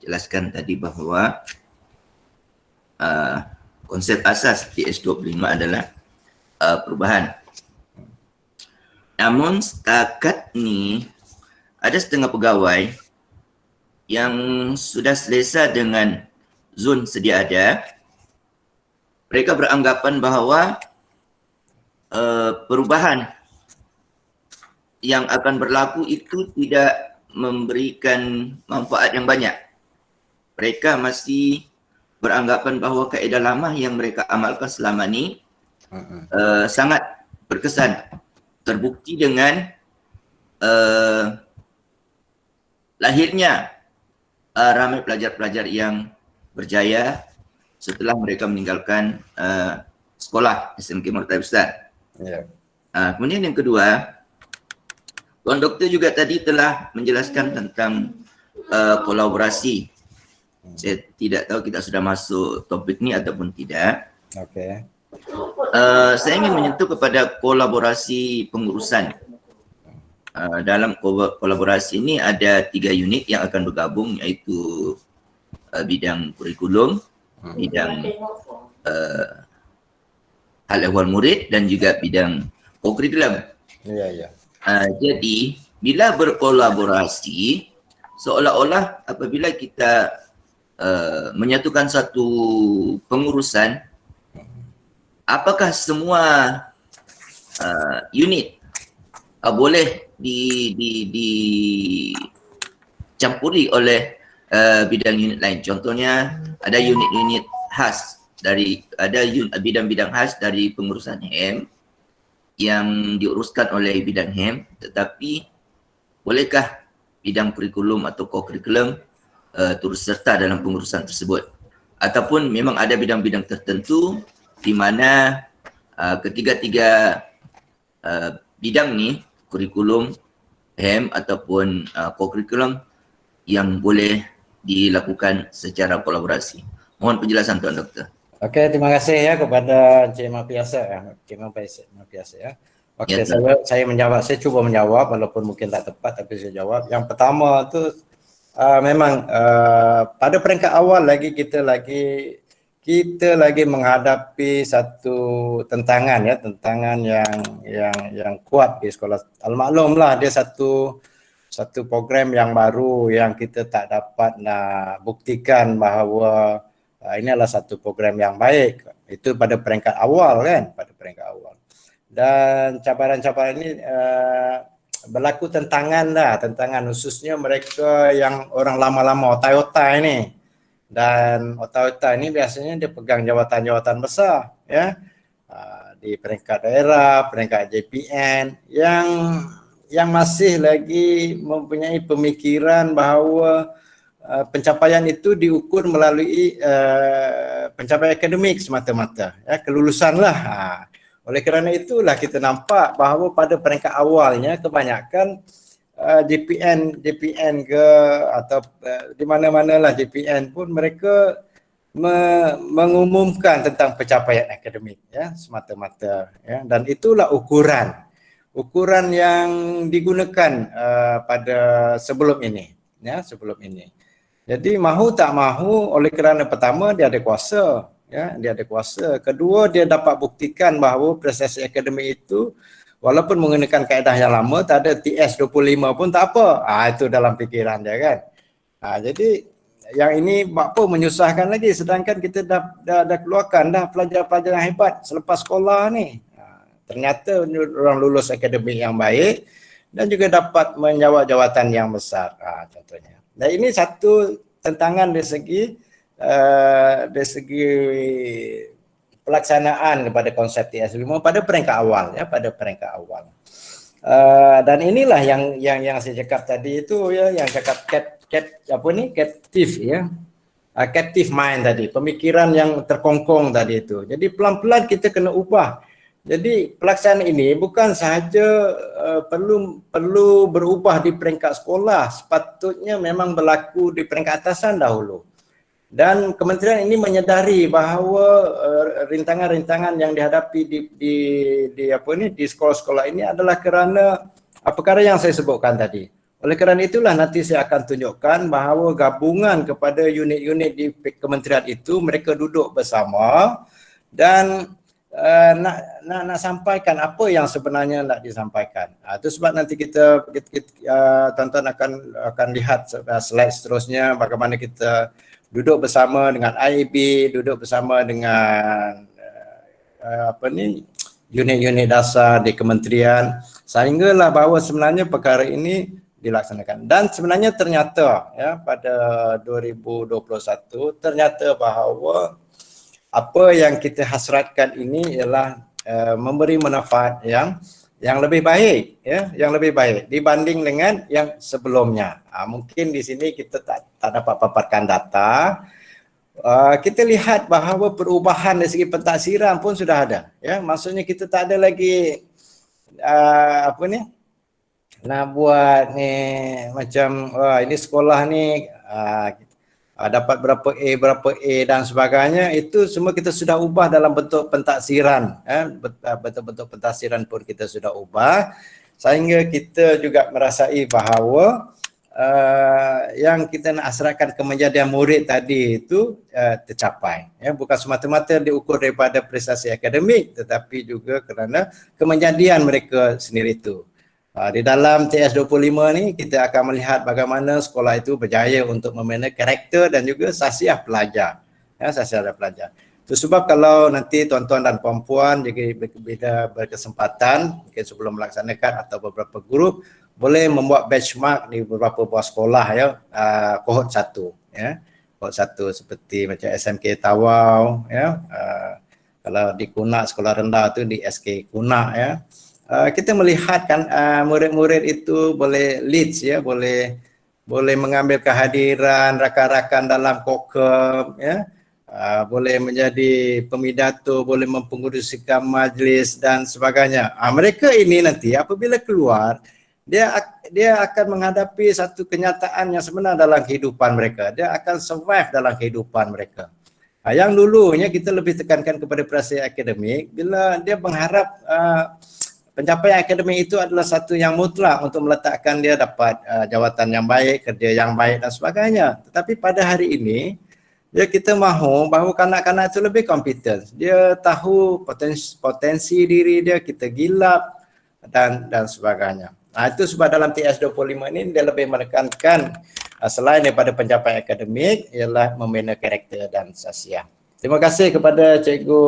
jelaskan tadi bahawa konsep asas TS25 adalah perubahan. Namun setakat ni ada setengah pegawai yang sudah selesa dengan zon sedia ada. Mereka beranggapan bahawa perubahan yang akan berlaku itu tidak memberikan manfaat yang banyak. Mereka masih beranggapan bahawa kaedah lama yang mereka amalkan selama ni sangat berkesan. Terbukti dengan lahirnya ramai pelajar-pelajar yang berjaya setelah mereka meninggalkan sekolah SMK Murtaid Ustaz. Ya. Kemudian yang kedua, Tuan Doktor juga tadi telah menjelaskan tentang kolaborasi. Saya tidak tahu kita sudah masuk topik ni ataupun tidak. Okey. Saya ingin menyentuh kepada kolaborasi pengurusan. Dalam kolaborasi ini ada 3 unit yang akan bergabung, iaitu bidang kurikulum, bidang hal ehwal murid dan juga bidang kurikulum. Ya, ya. Jadi bila berkolaborasi, seolah-olah apabila kita menyatukan satu pengurusan, apakah semua unit boleh dicampuri oleh bidang unit lain. Contohnya ada unit-unit khas dari, ada bidang-bidang khas dari pengurusan HEM yang diuruskan oleh bidang HEM, tetapi bolehkah bidang kurikulum atau co-kurikulum turut serta dalam pengurusan tersebut? Ataupun memang ada bidang-bidang tertentu di mana ketiga-tiga bidang ni, kurikulum, HEM ataupun co-kurikulum, yang boleh dilakukan secara kolaborasi. Mohon penjelasan Tuan Doktor. Okey, terima kasih ya kepada Encik Mafiasa ya. Encik Mafiasa ya. Okey, Ya, saya menjawab, saya cuba menjawab walaupun mungkin tak tepat, tapi saya jawab. Yang pertama tu memang pada peringkat awal lagi kita lagi menghadapi satu tentangan ya, tentangan yang kuat di sekolah. Al-maklum lah, dia satu program yang baru yang kita tak dapat nak buktikan bahawa ini adalah satu program yang baik. Itu pada peringkat awal kan, pada peringkat awal. Dan cabaran-cabaran ini berlaku tentangan khususnya mereka yang orang lama-lama otai-otai ni. Dan otai-otai ini biasanya dia pegang jawatan-jawatan besar ya. Di peringkat daerah, peringkat JPN yang masih lagi mempunyai pemikiran bahawa pencapaian itu diukur melalui pencapaian akademik semata-mata ya, kelulusan lah. Oleh kerana itulah kita nampak bahawa pada peringkat awalnya kebanyakan JPN ke atau di mana-manalah JPN pun mereka mengumumkan tentang pencapaian akademik ya semata-mata ya, dan itulah ukuran yang digunakan pada sebelum ini ya, sebelum ini. Jadi mahu tak mahu, oleh kerana pertama dia ada kuasa ya, dia ada kuasa. Kedua, dia dapat buktikan bahawa prestasi akademik itu walaupun menggunakan kaedah yang lama, tak ada TS 25 pun tak apa. Itu dalam fikiran dia kan. Jadi yang ini apa menyusahkan lagi, sedangkan kita dah keluarkan dah pelajar-pelajar yang hebat selepas sekolah ni. Ternyata orang lulus akademik yang baik dan juga dapat menjawab jawatan yang besar contohnya. Dan ini satu tantangan dari segi pelaksanaan kepada konsep TS5 pada peringkat awal ya, pada peringkat awal. Dan inilah yang saya cakap tadi itu ya, yang cakap captive ya. Captive mind tadi, pemikiran yang terkongkong tadi itu. Jadi pelan-pelan kita kena ubah. Jadi pelaksanaan ini bukan sahaja perlu berubah di peringkat sekolah, sepatutnya memang berlaku di peringkat atasan dahulu. Dan kementerian ini menyedari bahawa rintangan-rintangan yang dihadapi di sekolah-sekolah ini adalah kerana perkara yang saya sebutkan tadi. Oleh kerana itulah nanti saya akan tunjukkan bahawa gabungan kepada unit-unit di kementerian itu, mereka duduk bersama dan nak sampaikan apa yang sebenarnya nak disampaikan. Itu sebab nanti kita tuan-tuan akan lihat slide seterusnya bagaimana kita duduk bersama dengan IAB, duduk bersama dengan unit-unit dasar di kementerian, sehinggalah bahawa sebenarnya perkara ini dilaksanakan. Dan sebenarnya ternyata ya pada 2021 ternyata bahawa apa yang kita hasratkan ini ialah memberi manfaat yang lebih baik, ya, yang lebih baik dibanding dengan yang sebelumnya. Mungkin di sini kita tak dapat paparkan data. Kita lihat bahawa perubahan dari segi pentaksiran pun sudah ada, ya. Maksudnya kita tak ada lagi apa ni, nak buat ni macam ini sekolah ni dapat berapa A dan sebagainya. Itu semua kita sudah ubah dalam bentuk pentaksiran, bentuk-bentuk pentaksiran pun kita sudah ubah, sehingga kita juga merasai bahawa yang kita nak asratkan kemenjadian murid tadi itu tercapai, ya. Bukan semata-mata diukur daripada prestasi akademik, tetapi juga kerana kemenjadian mereka sendiri itu. Di dalam TS25 ni kita akan melihat bagaimana sekolah itu berjaya untuk membina karakter dan juga sasiah pelajar, ya, sasiah pelajar. Itu sebab kalau nanti tuan-tuan dan puan-puan bila berkesempatan mungkin sebelum melaksanakan atau beberapa grup boleh membuat benchmark di beberapa buah sekolah, ya, kohort 1, ya. Kohort 1 seperti macam SMK Tawau, ya. Kalau di Kunak sekolah rendah tu di SK Kunak, ya. Kita melihatkan murid-murid itu boleh leads, ya, boleh mengambil kehadiran rakan-rakan dalam kokem, ya. Boleh menjadi pemidato, boleh mempengerusikan majlis dan sebagainya. Mereka ini nanti apabila keluar, dia akan menghadapi satu kenyataan yang sebenar dalam kehidupan mereka. Dia akan survive dalam kehidupan mereka. Yang dulunya kita lebih tekankan kepada prestasi akademik, bila dia mengharap pencapaian akademik itu adalah satu yang mutlak untuk meletakkan dia dapat jawatan yang baik, kerja yang baik dan sebagainya. Tetapi pada hari ini, ya, kita mahu bahawa kanak-kanak itu lebih kompeten. Dia tahu potensi diri dia, kita gilap dan sebagainya. Itu sebab dalam TS25 ini dia lebih menekankan selain daripada pencapaian akademik ialah membina karakter dan sasiah. Terima kasih kepada Cikgu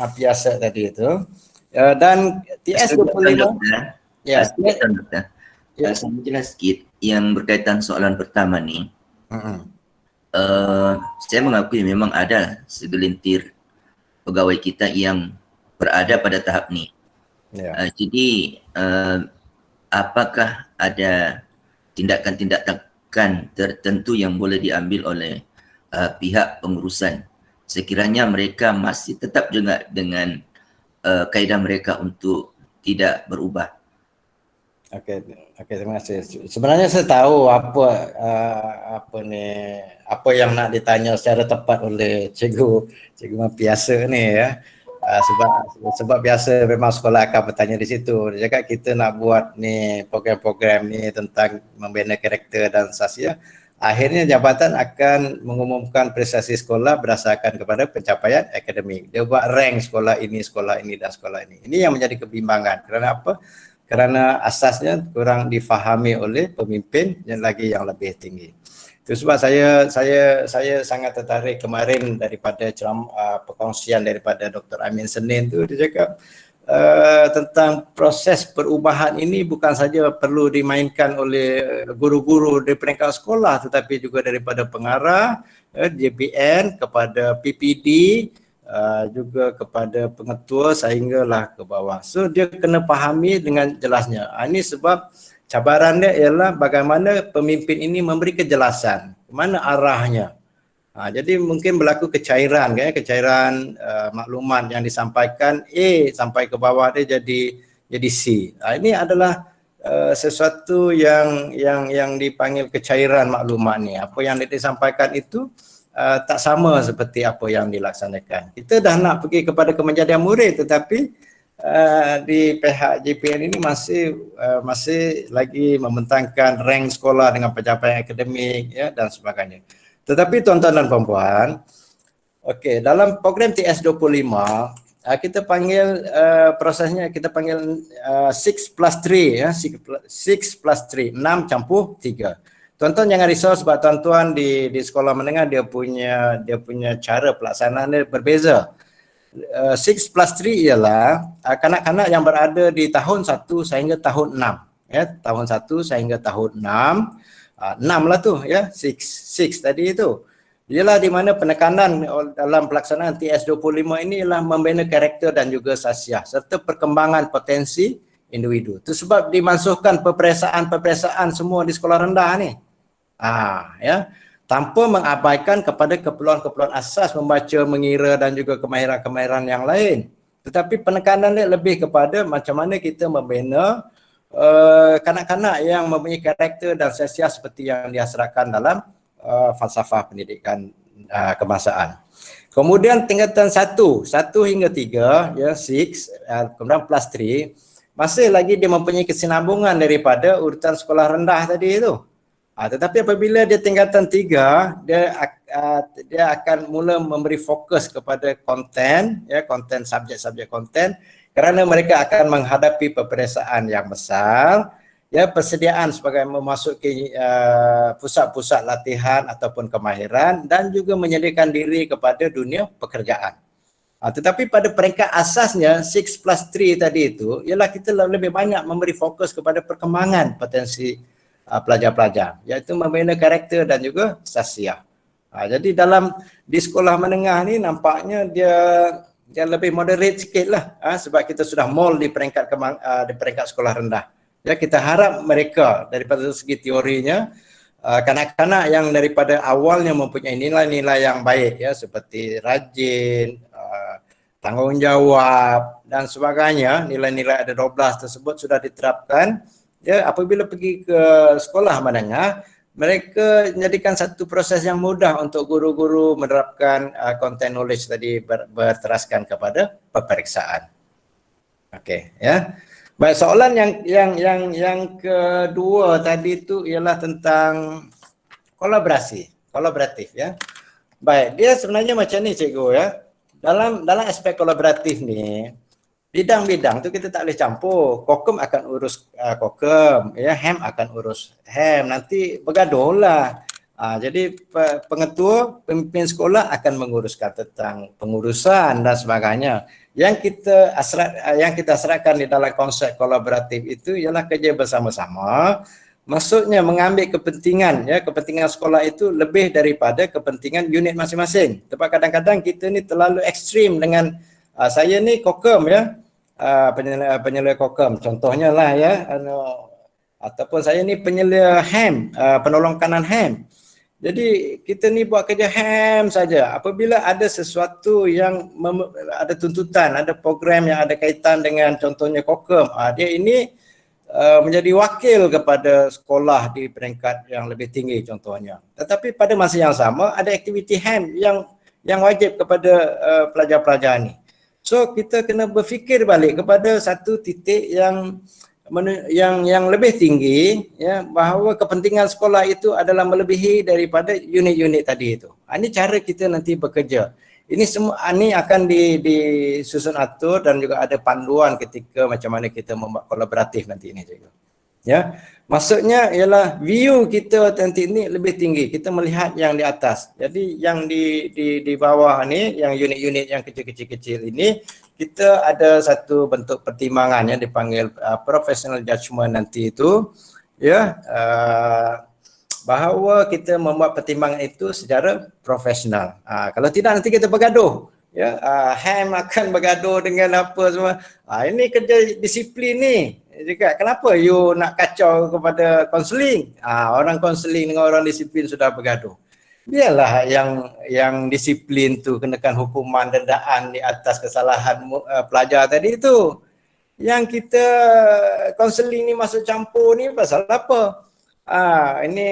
Mapiasa tadi itu. Dan TS25 ya, saya jelas sikit yang berkaitan soalan pertama ni. Saya mengakui memang ada segelintir pegawai kita yang berada pada tahap ni. Jadi apakah ada tindakan-tindakan tertentu yang boleh diambil oleh pihak pengurusan sekiranya mereka masih tetap juga dengan kaedah mereka untuk tidak berubah? Okey, terima kasih. Sebenarnya saya tahu apa yang nak ditanya secara tepat oleh Cikgu Mapiasa ni, ya. Sebab biasa memang sekolah akan bertanya di situ. Dia cakap kita nak buat ni program-program ni tentang membina karakter dan sasiah. Akhirnya jabatan akan mengumumkan prestasi sekolah berdasarkan kepada pencapaian akademik. Dia buat rank sekolah ini dan sekolah ini. Ini yang menjadi kebimbangan. Kerana apa? Kerana asasnya kurang difahami oleh pemimpin yang lebih tinggi. Itu sebab saya sangat tertarik kemarin daripada perkongsian daripada Dr. Amin Senin tu. Dia cakap tentang proses perubahan ini bukan saja perlu dimainkan oleh guru-guru di peringkat sekolah, tetapi juga daripada pengarah, JPN kepada PPD, juga kepada pengetua sehinggalah ke bawah. So dia kena fahami dengan jelasnya. Ini sebab cabaran dia ialah bagaimana pemimpin ini memberi kejelasan mana arahnya. Jadi mungkin berlaku kecairan, kecairan maklumat yang disampaikan A sampai ke bawah dia jadi C. Ini adalah sesuatu yang dipanggil kecairan maklumat ni. Apa yang disampaikan itu tak sama seperti apa yang dilaksanakan. Kita dah nak pergi kepada kemenjadian murid, tetapi di pihak JPN ini masih lagi membentangkan rank sekolah dengan pencapaian akademik, ya, dan sebagainya. Tetapi tuan-tuan dan puan-puan, okey, dalam program TS25 kita panggil prosesnya kita panggil 6+3, ya, 6+3, 6 campur 3. Tuan-tuan jangan risau sebab tuan-tuan di sekolah menengah dia punya cara pelaksanaan dia berbeza. 6+3 ialah kanak-kanak yang berada di tahun 1 sehingga tahun 6, ya, tahun 1 sehingga tahun 6. 6 lah tu, ya, 6 tadi itu. ialah di mana penekanan dalam pelaksanaan TS25 ini ialah membina karakter dan juga sasiah serta perkembangan potensi individu. Itu sebab dimasukkan peperiksaan semua di sekolah rendah ni. Ya, tanpa mengabaikan kepada keperluan-keperluan asas membaca, mengira dan juga kemahiran-kemahiran yang lain. Tetapi penekanan ni lebih kepada macam mana kita membina kanak-kanak yang mempunyai karakter dan sasiah seperti yang diasrahkan dalam falsafah pendidikan kebangsaan. Kemudian tingkatan 1 hingga 3, ya 6, kemudian plus 3, masih lagi dia mempunyai kesinambungan daripada urutan sekolah rendah tadi itu. Tetapi apabila dia tingkatan 3, dia akan mula memberi fokus kepada konten, ya, konten subjek-subjek konten, kerana mereka akan menghadapi peperiksaan yang besar, ya, persediaan sebagai memasuki pusat-pusat latihan ataupun kemahiran dan juga menyediakan diri kepada dunia pekerjaan. Tetapi pada peringkat asasnya 6 plus 3 tadi itu ialah kita lebih banyak memberi fokus kepada perkembangan potensi pelajar-pelajar, iaitu membina karakter dan juga sasiah. Jadi di sekolah menengah ni nampaknya dia lebih moderate sikit lah, sebab kita sudah mall di peringkat sekolah rendah. Ya, kita harap mereka daripada segi teorinya, kanak-kanak yang daripada awalnya mempunyai nilai-nilai yang baik, ya, seperti rajin, tanggungjawab dan sebagainya, nilai-nilai ada 12 tersebut sudah diterapkan. Ya, apabila pergi ke sekolah menengah, mereka menjadikan satu proses yang mudah untuk guru-guru menerapkan content knowledge tadi berteraskan kepada peperiksaan. Okey, ya. Baik, soalan yang kedua tadi itu ialah tentang kolaboratif, ya. Baik, dia sebenarnya macam ni cikgu, ya. Dalam aspek kolaboratif ni, bidang-bidang tu kita tak boleh campur. Kokem akan urus kokem, ya, HEM akan urus HEM. Nanti bergaduhlah. Jadi pengetua, pemimpin sekolah akan menguruskan tentang pengurusan dan sebagainya. Yang kita serahkan di dalam konsep kolaboratif itu ialah kerja bersama-sama. Maksudnya mengambil kepentingan, ya, kepentingan sekolah itu lebih daripada kepentingan unit masing-masing. Sebab kadang-kadang kita ni terlalu ekstrim dengan saya ni kokem, ya, penyelia kokem contohnya lah, ya, ataupun saya ni penyelia HEM, penolong kanan HEM. Jadi kita ni buat kerja HEM saja. Apabila ada sesuatu yang ada tuntutan, ada program yang ada kaitan dengan contohnya kokem, dia ini menjadi wakil kepada sekolah di peringkat yang lebih tinggi contohnya. Tetapi pada masa yang sama ada aktiviti HEM yang wajib kepada pelajar-pelajar ni. So kita kena berfikir balik kepada satu titik yang lebih tinggi, ya, bahawa kepentingan sekolah itu adalah melebihi daripada unit-unit tadi itu. Ini cara kita nanti bekerja. Ini semua ini akan disusun atur dan juga ada panduan ketika macam mana kita membuat kolaboratif nanti ini juga. Ya, maksudnya ialah view kita nanti ini lebih tinggi. Kita melihat yang di atas. Jadi yang di bawah ni, yang unit-unit yang kecil-kecil ini, kita ada satu bentuk pertimbangan yang dipanggil professional judgment nanti itu, ya, bahawa kita membuat pertimbangan itu secara profesional. Kalau tidak nanti kita bergaduh, ya, HEM akan bergaduh dengan apa semua. Ini kerja disiplin ni. Juga kenapa you nak kacau kepada konseling? Orang konseling dengan orang disiplin sudah bergaduh. Biarlah yang disiplin tu kenakan hukuman dendaan di atas kesalahan pelajar tadi itu. Yang kita konseling ni masuk campur ni pasal apa? Ini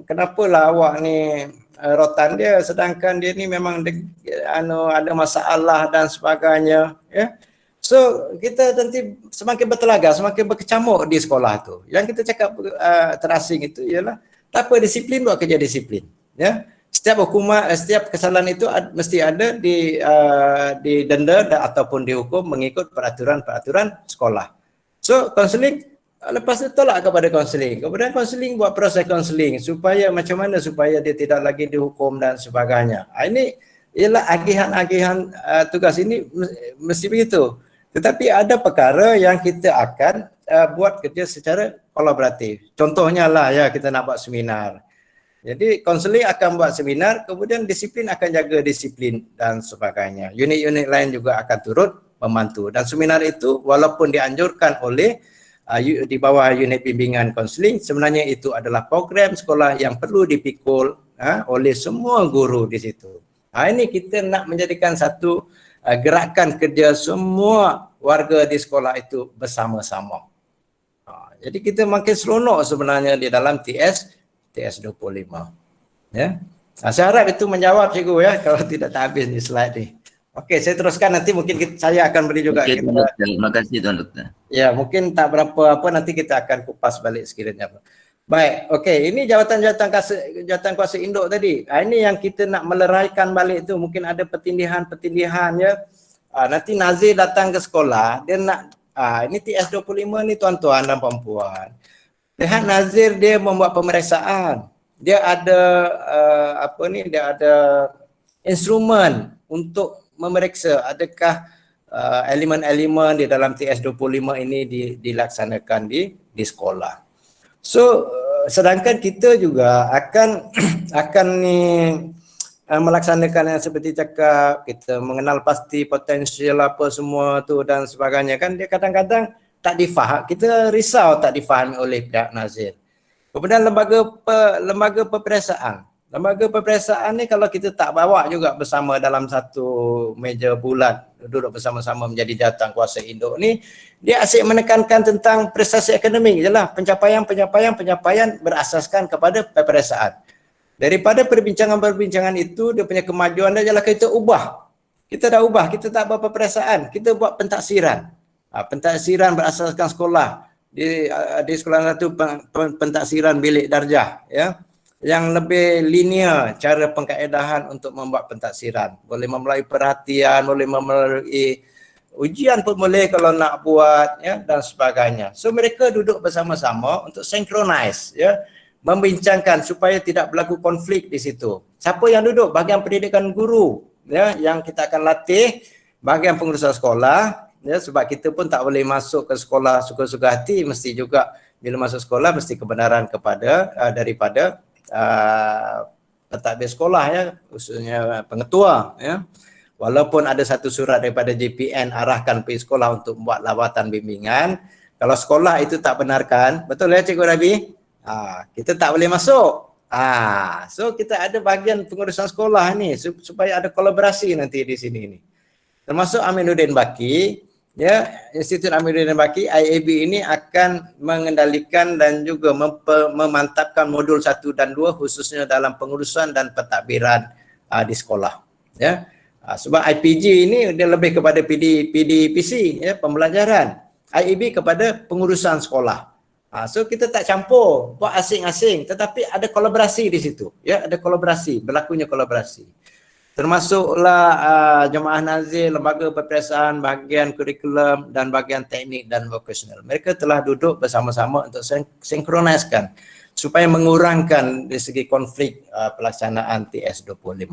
kenapalah awak ni rotan dia sedangkan dia ni memang ada masalah dan sebagainya, ya. So kita nanti semakin bertelaga, semakin berkecamuk di sekolah tu. Yang kita cakap terasing itu ialah tak apa, disiplin, buat kerja disiplin, ya. Setiap hukuman, setiap kesalahan itu mesti ada di denda ataupun dihukum mengikut peraturan-peraturan sekolah. So konseling, lepas itu tolak kepada konseling. Kemudian konseling buat proses konseling supaya macam mana supaya dia tidak lagi dihukum dan sebagainya. Ini ialah agihan-agihan tugas ini mesti begitu. Tetapi ada perkara yang kita akan buat kerja secara kolaboratif. Contohnya lah, ya, kita nak buat seminar. Jadi konseling akan buat seminar, kemudian disiplin akan jaga disiplin dan sebagainya. Unit-unit lain juga akan turut membantu. Dan seminar itu walaupun dianjurkan oleh di bawah unit bimbingan konseling, sebenarnya itu adalah program sekolah yang perlu dipikul oleh semua guru di situ. Ini kita nak menjadikan satu gerakan kerja semua warga di sekolah itu bersama-sama. Jadi kita makin seronok sebenarnya di dalam TS25. Ya. Saya harap itu menjawab cikgu ya, kalau tidak tak habis di slide ni. Okey, saya teruskan, nanti mungkin saya akan beri juga. Okey, Tuan Doktor. Terima kasih Tuan Doktor. Ya, mungkin tak berapa apa, nanti kita akan kupas balik sekiranya. Baik, okey, ini jawatan kuasa induk tadi. Ini yang kita nak meleraikan balik tu, mungkin ada pertindihan ya. Nanti Nazir datang ke sekolah, dia nak ini TS25 ni tuan-tuan dan puan-puan. Lihat Nazir dia membuat pemeriksaan. Dia ada dia ada instrumen untuk memeriksa adakah elemen-elemen di dalam TS25 ini dilaksanakan di sekolah. So sedangkan kita juga akan melaksanakan yang seperti cakap, kita mengenal pasti potensial apa semua tu dan sebagainya kan, dia kadang-kadang tak difaham, kita risau tak difahami oleh pihak Nazir. Kemudian lembaga peperiksaan. Lembaga peperiksaan ni kalau kita tak bawa juga bersama dalam satu meja bulat, duduk bersama-sama menjadi jawatan kuasa induk ni, dia asyik menekankan tentang prestasi akademik je lah, pencapaian berasaskan kepada peperiksaan. Daripada perbincangan-perbincangan itu, dia punya kemajuan dia adalah kita ubah. Kita dah ubah, kita tak buat peperiksaan, kita buat pentaksiran. Pentaksiran berasaskan sekolah. Di sekolah satu pentaksiran bilik darjah, ya, yang lebih linear cara pengkaedahan untuk membuat pentaksiran. Boleh melalui perhatian, boleh melalui ujian pun boleh kalau nak buat, ya, dan sebagainya. So mereka duduk bersama-sama untuk synchronize, ya, membincangkan supaya tidak berlaku konflik di situ. Siapa yang duduk? Bahagian pendidikan guru, ya, yang kita akan latih, bahagian pengurusan sekolah, ya, sebab kita pun tak boleh masuk ke sekolah suka-suka hati, mesti juga bila masuk sekolah mesti kebenaran daripada pentadbir sekolah, ya, khususnya pengetua, ya. Walaupun ada satu surat daripada JPN arahkan pergi sekolah untuk membuat lawatan bimbingan, kalau sekolah itu tak benarkan, betul ya Cikgu Rabi? Kita tak boleh masuk. So kita ada bahagian pengurusan sekolah ni supaya ada kolaborasi nanti di sini ni. Termasuk Aminuddin Baki, ya, Institut Aminuddin Baki IAB ini akan mengendalikan dan juga memantapkan modul 1 dan 2 khususnya dalam pengurusan dan pentadbiran di sekolah, ya. Sebab IPG ini dia lebih kepada PDPC, ya, pembelajaran. IAB kepada pengurusan sekolah. So kita tak campur, buat asing-asing, tetapi ada kolaborasi di situ, ya, ada kolaborasi, berlakunya kolaborasi. Termasuklah jemaah nazir, lembaga peperiksaan, bahagian kurikulum dan bahagian teknik dan vocational. Mereka telah duduk bersama-sama untuk sinkroniskan supaya mengurangkan dari segi konflik pelaksanaan TS25.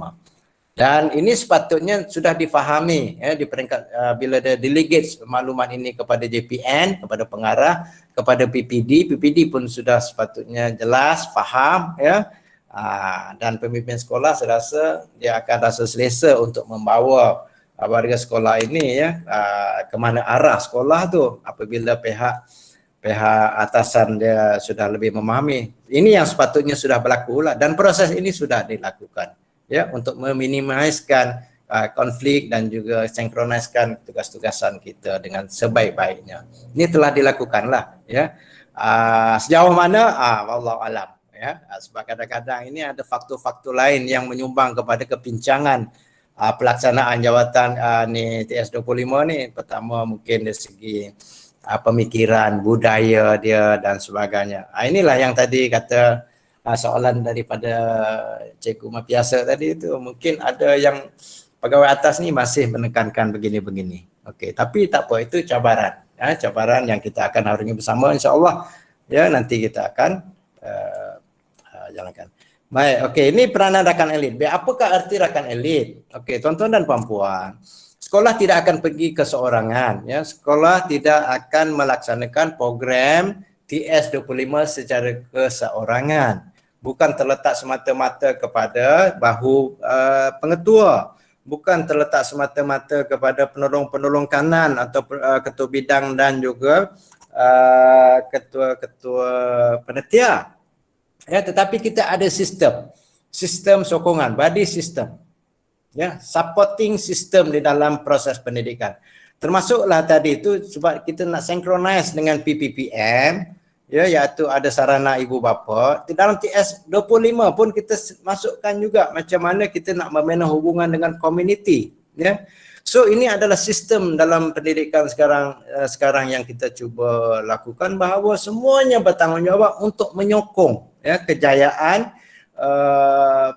Dan ini sepatutnya sudah difahami, ya, di peringkat bila ada delegates maklumat ini kepada JPN, kepada pengarah, kepada PPD pun sudah sepatutnya jelas, faham, ya. Dan pemimpin sekolah saya rasa dia akan rasa selesa untuk membawa warga sekolah ini, ya, ke mana arah sekolah tu apabila pihak atasan dia sudah lebih memahami. Ini yang sepatutnya sudah berlaku lah, dan proses ini sudah dilakukan, ya, untuk meminimaliskan konflik dan juga sinkroniskan tugas-tugasan kita dengan sebaik-baiknya. Ini telah dilakukan lah, ya. Sejauh mana? Wallahu alam, ya. Sebab kadang-kadang ini ada faktor-faktor lain yang menyumbang kepada kepincangan pelaksanaan jawatan ni TS25 ni. Pertama mungkin dari segi pemikiran, budaya dia dan sebagainya. Inilah yang tadi kata soalan daripada Cikgu Mapiasa tadi itu, mungkin ada yang pegawai atas ni masih menekankan begini-begini. Okey, tapi tak apa, itu cabaran, ya, cabaran yang kita akan harungi bersama, insya-Allah, ya, nanti kita akan jalankan. Baik, okey, ini peranan rakan elit. Apakah arti rakan elit? Okey, tuan-tuan dan puan-puan, sekolah tidak akan pergi keseorangan, ya. Sekolah tidak akan melaksanakan program TS25 secara keseorangan. bukan terletak semata-mata kepada bahu pengetua, bukan terletak semata-mata kepada penolong-penolong kanan atau ketua bidang dan juga ketua-ketua panitia. Ya, tetapi kita ada sistem sokongan, body system, ya, supporting system di dalam proses pendidikan. Termasuklah tadi itu sebab kita nak synchronize dengan PPPM, ya, iaitu ada sarana ibu bapa. Di dalam TS 25 pun kita masukkan juga macam mana kita nak membina hubungan dengan community, ya. So ini adalah sistem dalam pendidikan sekarang yang kita cuba lakukan, bahawa semuanya bertanggungjawab untuk menyokong, ya, kejayaan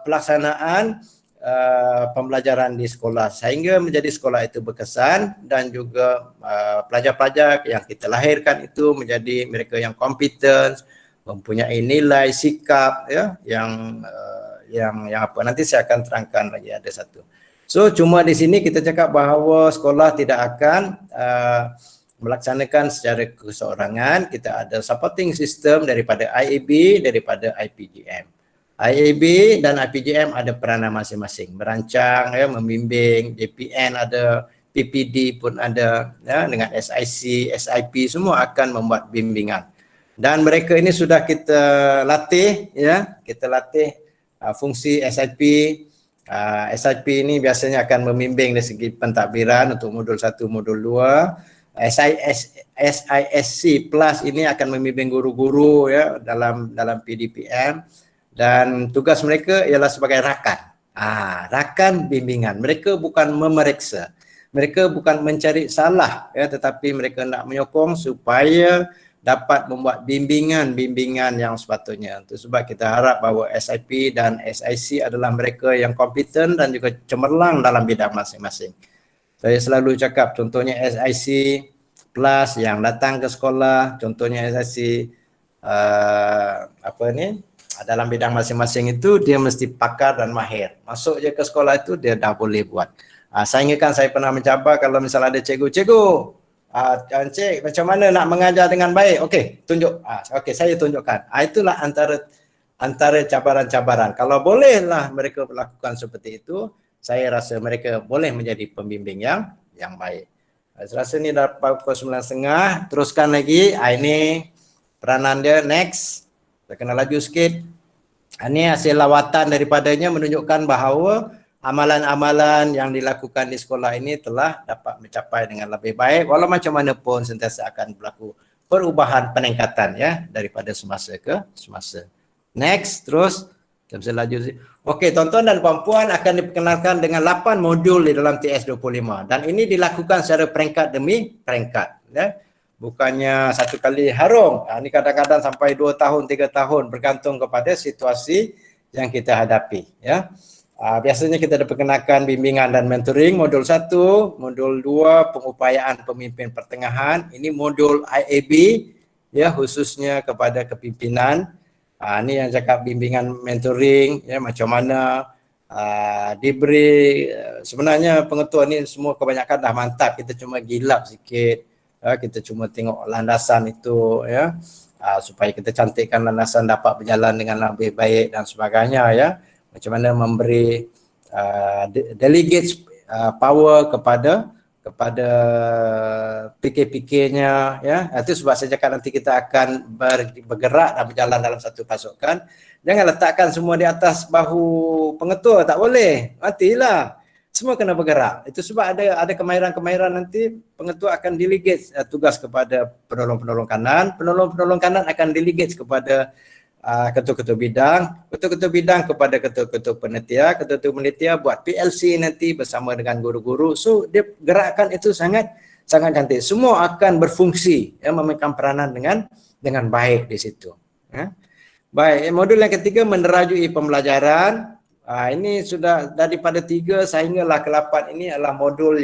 pelaksanaan pembelajaran di sekolah sehingga menjadi sekolah itu berkesan, dan juga pelajar-pelajar yang kita lahirkan itu menjadi mereka yang kompeten, mempunyai nilai, sikap, ya, yang apa, nanti saya akan terangkan lagi ada satu. So cuma di sini kita cakap bahawa sekolah tidak akan melaksanakan secara keseorangan. Kita ada supporting system daripada IAB, daripada IPGM. IAB dan IPGM ada peranan masing-masing, merancang, ya, membimbing. DPN ada, PPD pun ada, ya, dengan SIC, SIP semua akan membuat bimbingan. Dan mereka ini sudah kita latih, ya, kita latih fungsi SIP. SIP ini biasanya akan membimbing dari segi pentadbiran untuk modul 1, modul 2. SISC Plus ini akan membimbing guru-guru, ya, dalam PDPM. Dan tugas mereka ialah sebagai rakan. Rakan bimbingan. Mereka bukan memeriksa. Mereka bukan mencari salah, ya, tetapi mereka nak menyokong supaya dapat membuat bimbingan yang sepatutnya. Itu sebab kita harap bahawa SIP dan SIC adalah mereka yang kompeten dan juga cemerlang dalam bidang masing-masing. Saya selalu cakap contohnya SIC Plus yang datang ke sekolah, contohnya SIC dalam bidang masing-masing itu dia mesti pakar dan mahir. Masuk je ke sekolah itu dia dah boleh buat. Saya ingatkan saya pernah mencabar kalau misalnya ada cikgu, Encik macam mana nak mengajar dengan baik? Okey, tunjuk. Okey, saya tunjukkan. Itulah antara cabaran-cabaran. Kalau bolehlah mereka lakukan seperti itu, saya rasa mereka boleh menjadi pembimbing yang baik. Saya rasa ni dah pukul 9.30. Teruskan lagi. Ini peranan dia. Next. Saya kena laju sikit. Ini hasil lawatan daripadanya menunjukkan bahawa amalan-amalan yang dilakukan di sekolah ini telah dapat mencapai dengan lebih baik, walau macam mana pun sentiasa akan berlaku perubahan peningkatan, ya, daripada semasa ke semasa. Next, terus kita bisa laju. Okey, tuan-tuan dan puan-puan, akan diperkenalkan dengan 8 modul di dalam TS25 dan ini dilakukan secara peringkat demi peringkat, ya. Bukannya satu kali harum. Ini kadang-kadang sampai 2 tahun, 3 tahun bergantung kepada situasi yang kita hadapi, ya. Biasanya kita diperkenalkan bimbingan dan mentoring modul 1, modul 2 pengupayaan pemimpin pertengahan. Ini modul IAB, ya, khususnya kepada kepimpinan. Ini yang cakap bimbingan mentoring, ya, macam mana diberi, sebenarnya pengetua ni semua kebanyakan dah mantap, kita cuma gilap sikit, ya, kita cuma tengok landasan itu, ya, supaya kita cantikkan landasan dapat berjalan dengan lebih baik dan sebagainya, ya. Macam mana memberi delegates power kepada PK-PK-nya, ya. Itu sebab saya cakap nanti kita akan bergerak dan berjalan dalam satu pasukan. Jangan letakkan semua di atas bahu pengetua, tak boleh. Matilah. Semua kena bergerak. Itu sebab ada kemahiran-kemahiran nanti pengetua akan delegate tugas kepada penolong-penolong kanan. Penolong-penolong kanan akan delegate kepada ketua-ketua bidang kepada ketua-ketua panitia buat PLC nanti bersama dengan guru-guru. So dia gerakan itu sangat cantik. Semua akan berfungsi, ya, memainkan peranan dengan baik di situ, ya. Baik, modul yang ketiga menerajui pembelajaran. Ini sudah daripada 3 sehinggalah ke 8 ini adalah modul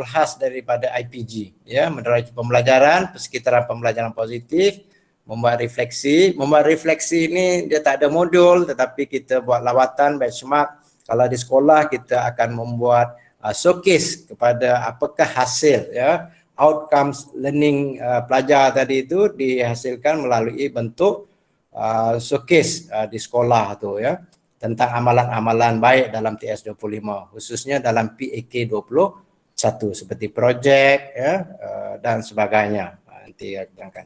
khas daripada IPG, ya, menerajui pembelajaran, persekitaran pembelajaran positif. Membuat refleksi ini dia tak ada modul, tetapi kita buat lawatan, benchmark. Kalau di sekolah kita akan membuat showcase kepada apakah hasil, ya, outcomes learning pelajar tadi itu dihasilkan melalui bentuk showcase di sekolah tu ya, tentang amalan-amalan baik dalam TS25, khususnya dalam PAK 21 seperti projek ya, dan sebagainya. Nanti akan.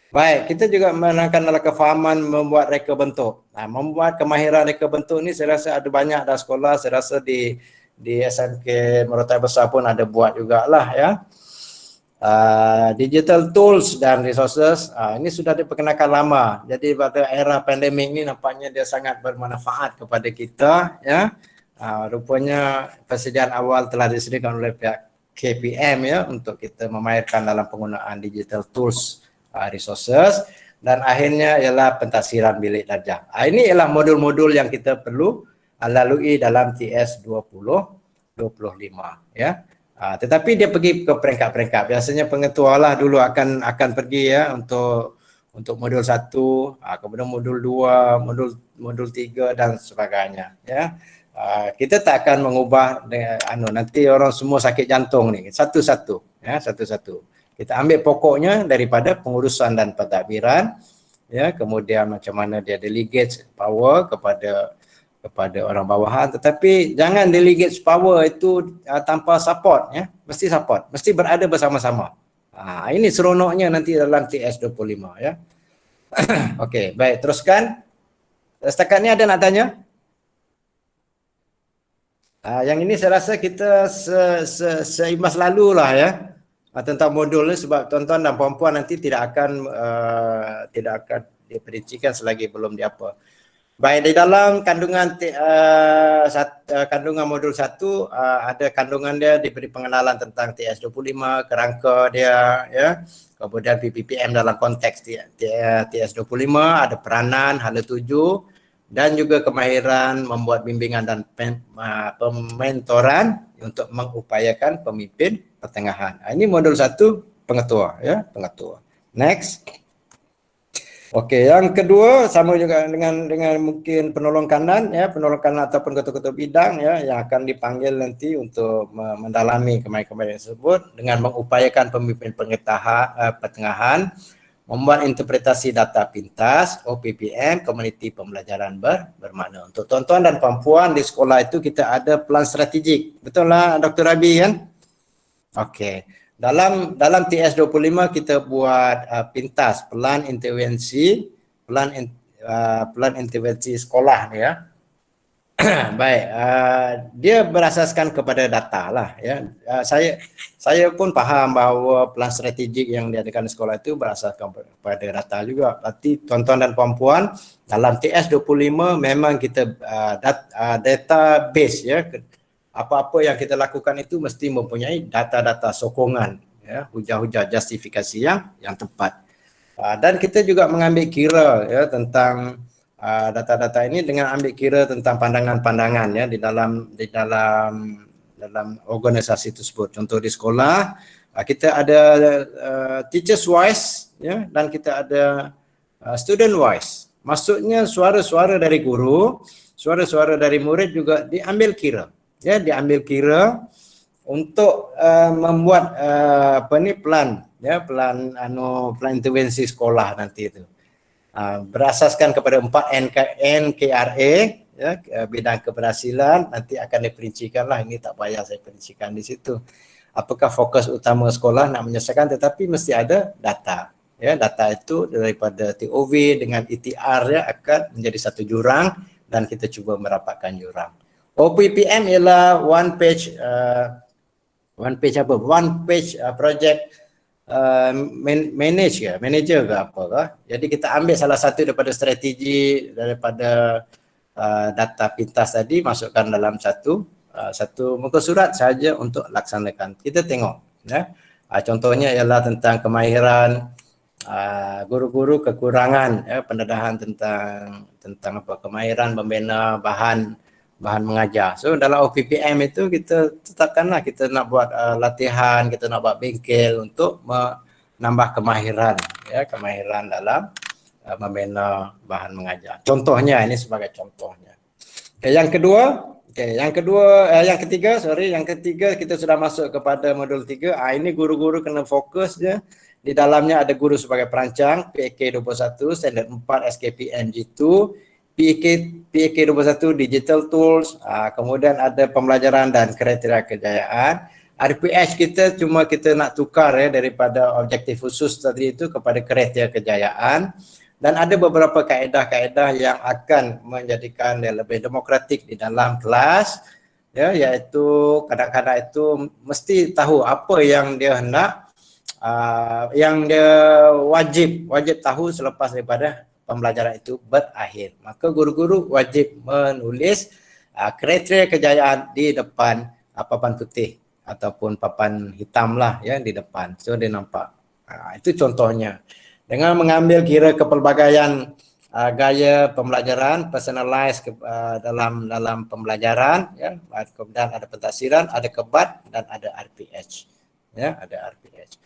Baik, kita juga menerangkan adalah kefahaman membuat reka bentuk. Membuat kemahiran reka bentuk ni saya rasa ada banyak dah sekolah, saya rasa di SMK Merotai Besar pun ada buat jugalah ya. Digital tools dan resources ini sudah diperkenalkan lama. Jadi pada era pandemik ni nampaknya dia sangat bermanfaat kepada kita ya. Rupanya persediaan awal telah disediakan oleh pihak KPM ya untuk kita memamerkan dalam penggunaan digital tools, resources, dan akhirnya ialah pentafsiran bilik darjah. Ini ialah modul-modul yang kita perlu lalui dalam TS 2025 ya. Tetapi dia pergi ke peringkat-peringkat. Biasanya pengetua lah dulu akan pergi ya untuk modul 1, kemudian modul 2, modul 3 dan sebagainya ya. Kita tak akan mengubah nanti orang semua sakit jantung ni satu-satu ya, satu-satu. Kita ambil pokoknya daripada pengurusan dan pentadbiran ya, kemudian macam mana dia delegate power kepada orang bawahan, tetapi jangan delegate power itu tanpa support ya, mesti support, mesti berada bersama-sama. Ini seronoknya nanti dalam TS 25 ya. Okey, baik, teruskan. Setakat ni ada nak tanya? Yang ini saya rasa kita seimbas lalu lah ya, tentang modul ni, sebab tuan-tuan dan puan-puan nanti tidak akan diperincikan selagi belum diapa. Baik, di dalam kandungan kandungan modul 1 ada kandungan dia diberi pengenalan tentang TS 25, kerangka dia ya. Kemudian PPPM dalam konteks TS 25, ada peranan, hala 7, dan juga kemahiran membuat bimbingan dan pementoran untuk mengupayakan pemimpin pertengahan. Ini modul 1 pengetua ya, pengetua. Next. Okey, yang kedua sama juga dengan mungkin penolong kanan ya, penolong kanan ataupun ketua-ketua bidang ya, yang akan dipanggil nanti untuk mendalami kemahiran tersebut dengan mengupayakan pemimpin pertengahan, membuat interpretasi data pintas, OPPM, komuniti pembelajaran bermakna. Untuk tuan-tuan dan puan-puan di sekolah itu kita ada plan strategik. Betul lah Dr. Rabi kan? Okey. Dalam TS 25 kita buat pintas pelan intervensi sekolah ni ya. Baik, dia berasaskan kepada data lah ya. Saya pun faham bahawa plan strategik yang diadakan di sekolah itu berasaskan kepada data juga. Berarti tuan-tuan dan puan-puan dalam TS 25 memang kita database ya. Apa-apa yang kita lakukan itu mesti mempunyai data-data sokongan ya, hujah-hujah justifikasi yang tepat. Dan kita juga mengambil kira ya tentang data-data ini dengan ambil kira tentang pandangan-pandangan ya di dalam organisasi tersebut. Contoh di sekolah kita ada teachers wise ya, dan kita ada student wise. Maksudnya suara-suara dari guru, suara-suara dari murid juga diambil kira. Ya, diambil kira untuk membuat plan intervensi sekolah nanti itu. Berasaskan kepada 4 NKRA ya, bidang keberhasilan, nanti akan diperincikanlah, ini tak payah saya perincikan di situ. Apakah fokus utama sekolah nak menyelesaikan, tetapi mesti ada data. Ya, data itu daripada TOV dengan ETR ya akan menjadi satu jurang dan kita cuba merapatkan jurang. OPPM ialah one page project manager ke apa ke. Jadi kita ambil salah satu daripada strategi daripada data pintas tadi, masukkan dalam satu muka surat saja untuk laksanakan. Kita tengok ya. Contohnya ialah tentang kemahiran guru-guru kekurangan ya, pendedahan tentang apa, kemahiran membina bahan mengajar. So dalam OPPM itu kita tetapkanlah kita nak buat latihan, kita nak buat bengkel untuk menambah kemahiran ya, kemahiran dalam membina bahan mengajar. Contohnya, ini sebagai contohnya. Yang ketiga kita sudah masuk kepada modul 3. Ini guru-guru kena fokus je Di dalamnya ada guru sebagai perancang, PAK 21, standard 4 SKP NG2, PAK 21 digital tools, kemudian ada pembelajaran dan kriteria kejayaan. RPH kita cuma kita nak tukar ya daripada objektif khusus tadi itu kepada kriteria kejayaan, dan ada beberapa kaedah-kaedah yang akan menjadikan dia lebih demokratik di dalam kelas ya, iaitu kadang-kadang itu mesti tahu apa yang dia hendak, yang dia wajib tahu selepas daripada pembelajaran itu berakhir. Maka guru-guru wajib menulis kriteria kejayaan di depan papan putih ataupun papan hitam lah ya di depan, so dia nampak. Itu contohnya. Dengan mengambil kira kepelbagaian gaya pembelajaran, personalize dalam pembelajaran ya, kemudian ada pentaksiran, ada kebat dan ada RPH ya, ada RPH.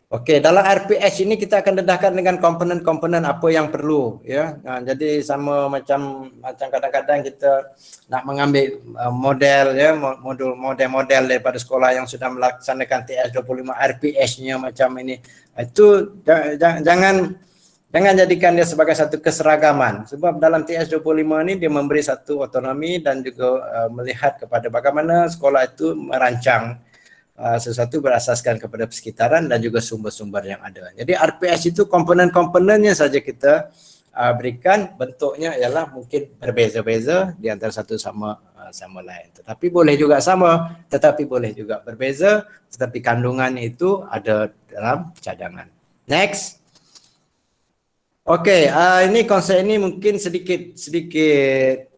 Okey, dalam RPH ini kita akan dedahkan dengan komponen-komponen apa yang perlu ya. Jadi sama macam kadang-kadang kita nak mengambil model ya, model daripada sekolah yang sudah melaksanakan TS25 RPH-nya macam ini. Itu jangan jadikan dia sebagai satu keseragaman, sebab dalam TS25 ini dia memberi satu otonomi dan juga melihat kepada bagaimana sekolah itu merancang sesuatu berasaskan kepada persekitaran dan juga sumber-sumber yang ada. Jadi RPH itu komponen-komponennya saja kita berikan, bentuknya ialah mungkin berbeza-beza di antara satu sama lain. Tetapi boleh juga sama, tetapi boleh juga berbeza, tetapi kandungan itu ada dalam cadangan. Next. Okey, ini konsep ini mungkin sedikit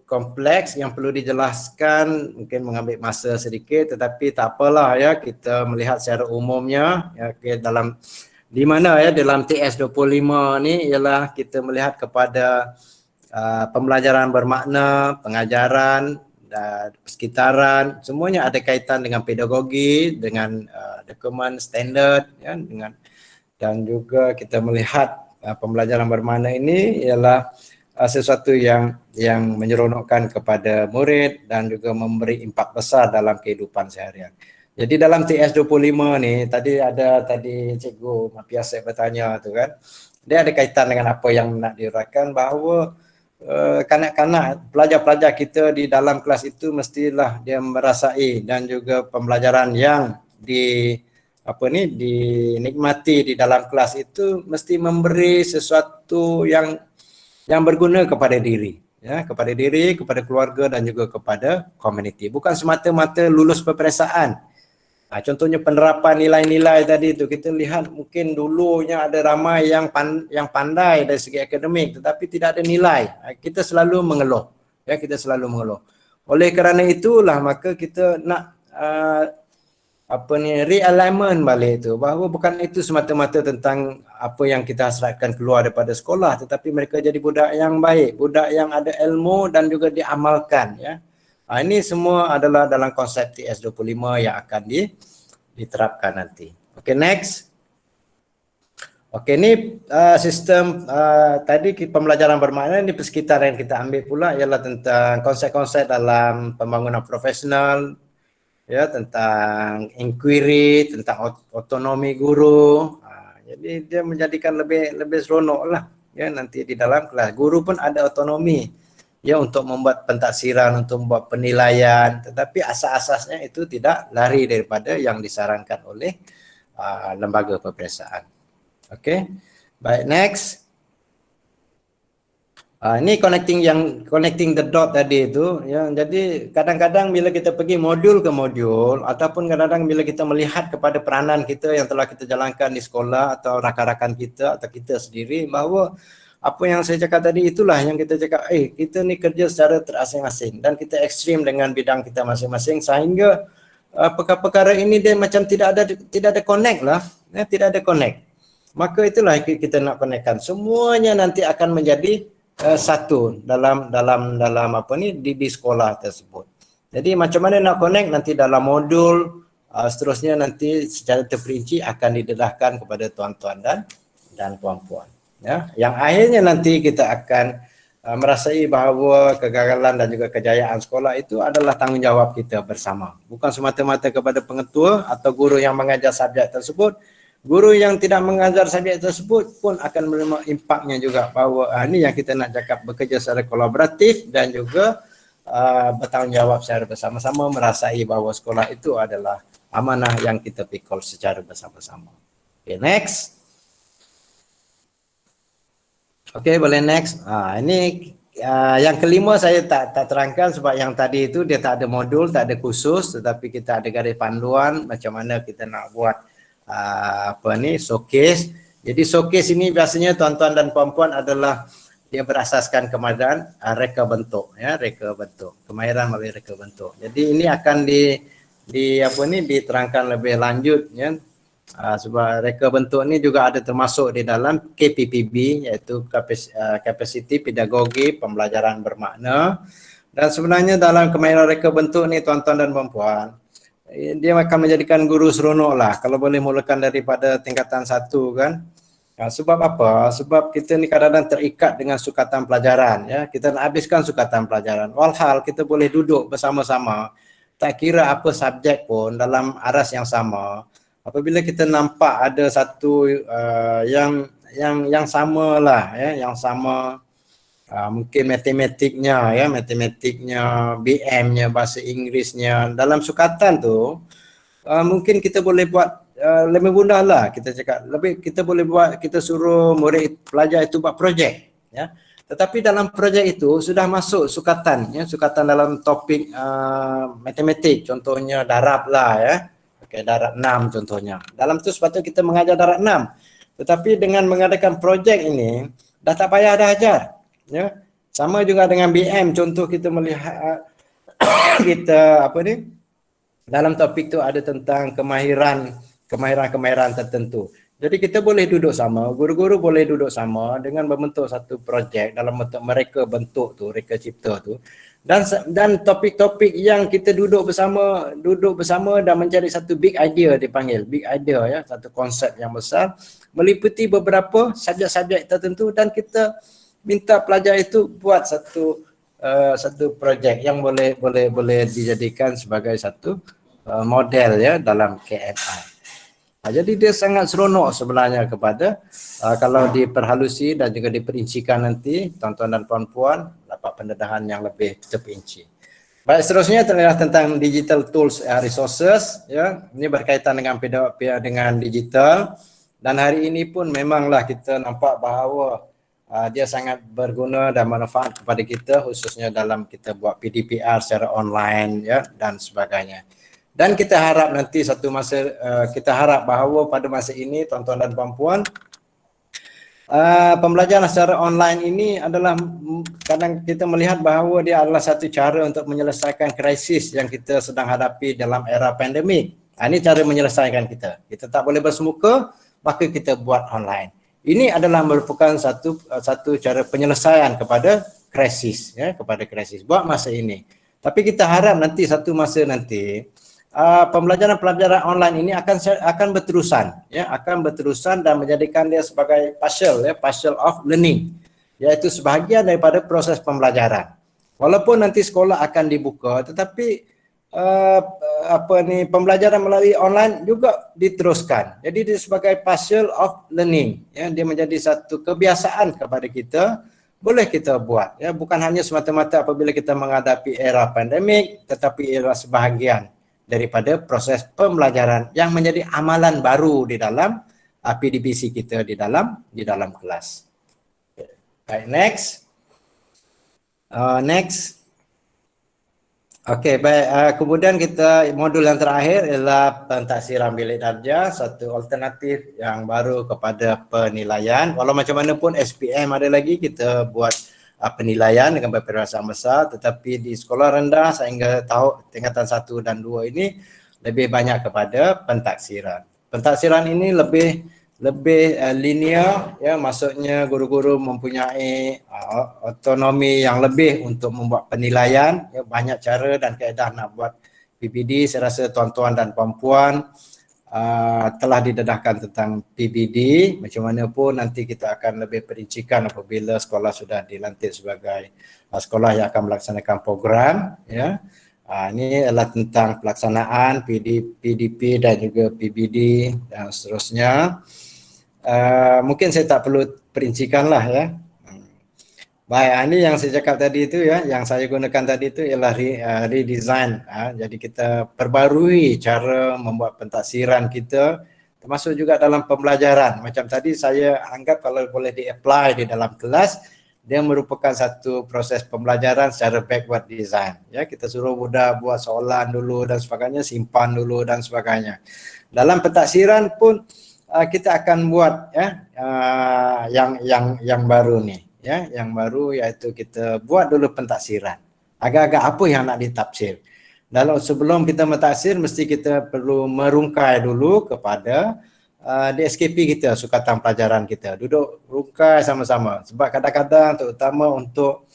kompleks yang perlu dijelaskan, mungkin mengambil masa sedikit, tetapi tak apalah ya, kita melihat secara umumnya ya, dalam di mana ya dalam TS25 ni ialah kita melihat kepada pembelajaran bermakna, pengajaran dan persekitaran, semuanya ada kaitan dengan pedagogi, dengan dokumen standard ya, dengan, dan juga kita melihat pembelajaran bermakna ini ialah sesuatu yang menyeronokkan kepada murid dan juga memberi impak besar dalam kehidupan seharian. Jadi dalam TS25 ni tadi Cikgu Mapiasek bertanya tu kan, dia ada kaitan dengan apa yang nak diuraikan, bahawa kanak-kanak, pelajar-pelajar kita di dalam kelas itu mestilah dia merasai dan juga pembelajaran yang dinikmati di dalam kelas itu mesti memberi sesuatu yang berguna kepada diri ya, kepada keluarga dan juga kepada komuniti. Bukan semata-mata lulus peperiksaan. Contohnya penerapan nilai-nilai tadi itu, kita lihat mungkin dulunya ada ramai yang pandai dari segi akademik tetapi tidak ada nilai. Kita selalu mengeluh ya, Oleh kerana itulah maka kita nak realignment balik itu, bahawa bukan itu semata-mata tentang apa yang kita hasratkan keluar daripada sekolah, tetapi mereka jadi budak yang baik, budak yang ada ilmu dan juga diamalkan ya. Ini semua adalah dalam konsep TS25 yang akan diterapkan nanti. Okey, next. Okey, ini sistem tadi pembelajaran bermakna di persekitaran yang kita ambil pula ialah tentang konsep-konsep dalam pembangunan profesional ya, tentang inquiry, tentang otonomi guru. Jadi dia menjadikan lebih seronok lah ya, nanti di dalam kelas guru pun ada otonomi ya untuk membuat pentaksiran, untuk membuat penilaian, tetapi asas-asasnya itu tidak lari daripada yang disarankan oleh lembaga peperiksaan. Okey, baik, next. Ini connecting the dot tadi itu ya. Jadi kadang-kadang bila kita pergi modul ke modul ataupun kadang-kadang bila kita melihat kepada peranan kita yang telah kita jalankan di sekolah atau rakan-rakan kita atau kita sendiri, bahawa apa yang saya cakap tadi itulah yang kita cakap, kita ni kerja secara terasing-asing dan kita ekstrim dengan bidang kita masing-masing, sehingga perkara-perkara ini dia macam tidak ada connect lah ya, tidak ada connect. Maka itulah kita nak connectkan, semuanya nanti akan menjadi satu dalam di sekolah tersebut. Jadi macam mana nak connect nanti dalam modul seterusnya nanti secara terperinci akan didedahkan kepada tuan-tuan dan puan-puan ya. Yang akhirnya nanti kita akan merasai bahawa kegagalan dan juga kejayaan sekolah itu adalah tanggungjawab kita bersama, bukan semata-mata kepada pengetua atau guru yang mengajar subjek tersebut, Guru yang tidak mengajar subjek tersebut pun akan menerima impaknya juga, bahawa ini yang kita nak cakap, bekerja secara kolaboratif dan juga bertanggungjawab secara bersama-sama, merasai bahawa sekolah itu adalah amanah yang kita pikul secara bersama-sama. Okay, next. Okay, boleh next. Ini yang kelima saya tak terangkan sebab yang tadi itu dia tak ada modul, tak ada khusus, tetapi kita ada garis panduan macam mana kita nak buat showcase. Jadi showcase ini biasanya tuan-tuan dan puan-puan adalah dia berasaskan kemahiran reka bentuk, ya, reka bentuk, kemahiran melalui reka bentuk. Jadi ini akan diterangkan lebih lanjut, ya. Sebab reka bentuk ni juga ada termasuk di dalam KPPB, iaitu Capacity Pedagogi Pembelajaran Bermakna. Dan sebenarnya dalam kemahiran reka bentuk ni tuan-tuan dan puan-puan, dia akan menjadikan guru seronok lah kalau boleh mulakan daripada tingkatan 1 kan. Sebab apa? Sebab kita ni kadang-kadang terikat dengan sukatan pelajaran, ya. Kita nak habiskan sukatan pelajaran. Walhal kita boleh duduk bersama-sama, tak kira apa subjek pun dalam aras yang sama. Apabila kita nampak ada satu yang sama lah, ya, yang sama. Mungkin matematiknya, ya, matematiknya, BM-nya, bahasa Inggerisnya, dalam sukatan tu mungkin kita boleh buat lebih mudah lah, kita cakap kita boleh buat, kita suruh murid pelajar itu buat projek, ya. Tetapi dalam projek itu sudah masuk sukatan, ya, sukatan dalam topik matematik, contohnya darab lah, ya. Okay, darab 6 contohnya. Dalam tu sepatutnya kita mengajar darab 6. Tetapi dengan mengadakan projek ini dah tak payah dah ajar. Ya, sama juga dengan BM, contoh kita melihat kita dalam topik tu ada tentang kemahiran tertentu. Jadi kita boleh duduk sama, guru-guru boleh duduk sama dengan membentuk satu projek dalam bentuk mereka bentuk tu, reka cipta tu. Dan topik-topik yang kita duduk bersama dan mencari satu big idea, dipanggil big idea, ya, satu konsep yang besar meliputi beberapa subjek-subjek tertentu, dan kita minta pelajar itu buat satu projek yang boleh dijadikan sebagai satu model, ya, dalam KMI. Jadi dia sangat seronok sebenarnya kepada kalau diperhalusi dan juga diperincikan nanti, tuan-tuan dan puan-puan dapat pendedahan yang lebih terperinci. Baik, seterusnya adalah tentang digital tools resources, ya. Ini berkaitan dengan digital, dan hari ini pun memanglah kita nampak bahawa dia sangat berguna dan manfaat kepada kita, khususnya dalam kita buat PDPR secara online, ya, dan sebagainya. Dan kita harap nanti satu masa, kita harap bahawa pada masa ini tuan-tuan dan puan-puan, pembelajaran secara online ini adalah kadang kita melihat bahawa dia adalah satu cara untuk menyelesaikan krisis yang kita sedang hadapi dalam era pandemik. Ini cara menyelesaikan kita. Kita tak boleh bersemuka, maka kita buat online. Ini adalah merupakan satu cara penyelesaian kepada krisis, ya, kepada krisis buat masa ini. Tapi kita harap nanti satu masa nanti pembelajaran online ini akan berterusan, ya, akan berterusan dan menjadikan dia sebagai partial of learning, iaitu sebahagian daripada proses pembelajaran. Walaupun nanti sekolah akan dibuka, tetapi pembelajaran melalui online juga diteruskan. Jadi dia sebagai partial of learning, ya, dia menjadi satu kebiasaan kepada kita, boleh kita buat, ya, bukan hanya semata-mata apabila kita menghadapi era pandemik, tetapi era sebahagian daripada proses pembelajaran yang menjadi amalan baru di dalam PDPC kita di dalam kelas. Baik, next. Okey, baik. Kemudian kita modul yang terakhir ialah pentaksiran bilik darjah, satu alternatif yang baru kepada penilaian. Walau macam mana pun SPM ada lagi, kita buat penilaian dengan berperiksaan besar, tetapi di sekolah rendah sehingga tingkatan 1 dan 2 ini lebih banyak kepada pentaksiran. Pentaksiran ini lebih linear, ya, maksudnya guru-guru mempunyai autonomi yang lebih untuk membuat penilaian, ya, banyak cara dan kaedah nak buat PPD. Saya rasa tuan-tuan dan puan-puan telah didedahkan tentang PPD. Macam mana pun nanti kita akan lebih perincikan apabila sekolah sudah dilantik sebagai sekolah yang akan melaksanakan program, ya. Ini adalah tentang pelaksanaan PDP dan juga PBD dan seterusnya. Mungkin saya tak perlu perincikan lah ya. Baik, ini yang saya cakap tadi itu ya, yang saya gunakan tadi itu ialah redesign. Jadi kita perbarui cara membuat pentaksiran kita, termasuk juga dalam pembelajaran. Macam tadi saya anggap kalau boleh di-apply di dalam kelas, dia merupakan satu proses pembelajaran secara backward design. Ya, kita suruh budak buat soalan dulu dan sebagainya, simpan dulu dan sebagainya. Dalam pentaksiran pun kita akan buat ya yang baru nih, ya, yang baru yaitu kita buat dulu pentaksiran. Agak-agak apa yang nak ditafsir. Dalam sebelum kita mentaksir mesti kita perlu merungkai dulu kepada DSKP kita, sukatan pelajaran kita. Duduk rungkai sama-sama. Sebab kadang-kadang terutama untuk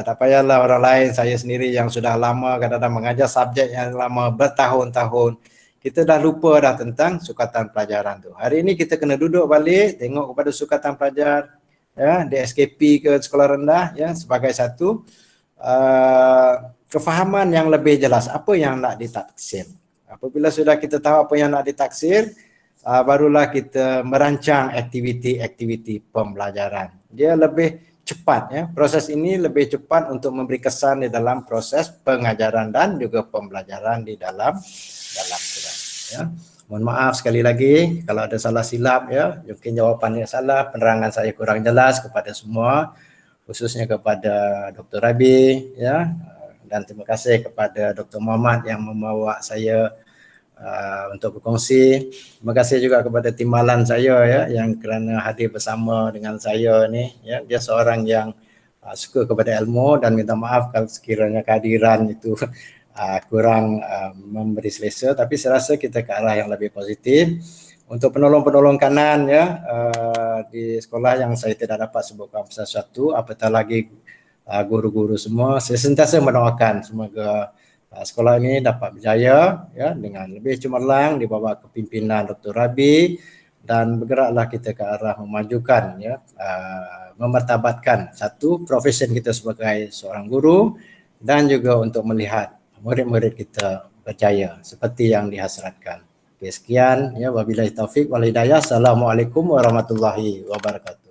tak payahlah orang lain, saya sendiri yang sudah lama kadang-kadang mengajar subjek yang lama bertahun-tahun, kita dah lupa dah tentang sukatan pelajaran tu. Hari ini kita kena duduk balik, tengok kepada sukatan pelajar, ya, DSKP ke sekolah rendah, ya, sebagai satu kefahaman yang lebih jelas apa yang nak ditaksir. Apabila sudah kita tahu apa yang nak ditaksir, barulah kita merancang aktiviti-aktiviti pembelajaran. Dia lebih cepat, ya. Proses ini lebih cepat untuk memberi kesan di dalam proses pengajaran dan juga pembelajaran di dalam kelas, ya. Mohon maaf sekali lagi kalau ada salah silap, ya. Mungkin jawapannya salah, penerangan saya kurang jelas kepada semua, khususnya kepada Dr. Rabi, ya. Dan terima kasih kepada Dr. Muhammad yang membawa saya untuk berkongsi. Terima kasih juga kepada timbalan saya, ya, yang kerana hadir bersama dengan saya ni, ya. Dia seorang yang suka kepada ilmu dan minta maaf kalau sekiranya kehadiran itu kurang memberi selesa, tapi saya rasa kita ke arah yang lebih positif. Untuk penolong-penolong kanan, ya, di sekolah yang saya tidak dapat sebutkan sesuatu, apatah lagi guru-guru semua, saya sentiasa mendoakan semoga sekolah ini dapat berjaya, ya, dengan lebih cemerlang di bawah kepimpinan Dr. Rabi, dan bergeraklah kita ke arah memajukan, ya, memartabatkan satu profesi kita sebagai seorang guru dan juga untuk melihat murid-murid kita berjaya seperti yang dihasratkan. Sekian, ya, wabillahi taufik wal hidayah. Assalamualaikum warahmatullahi wabarakatuh.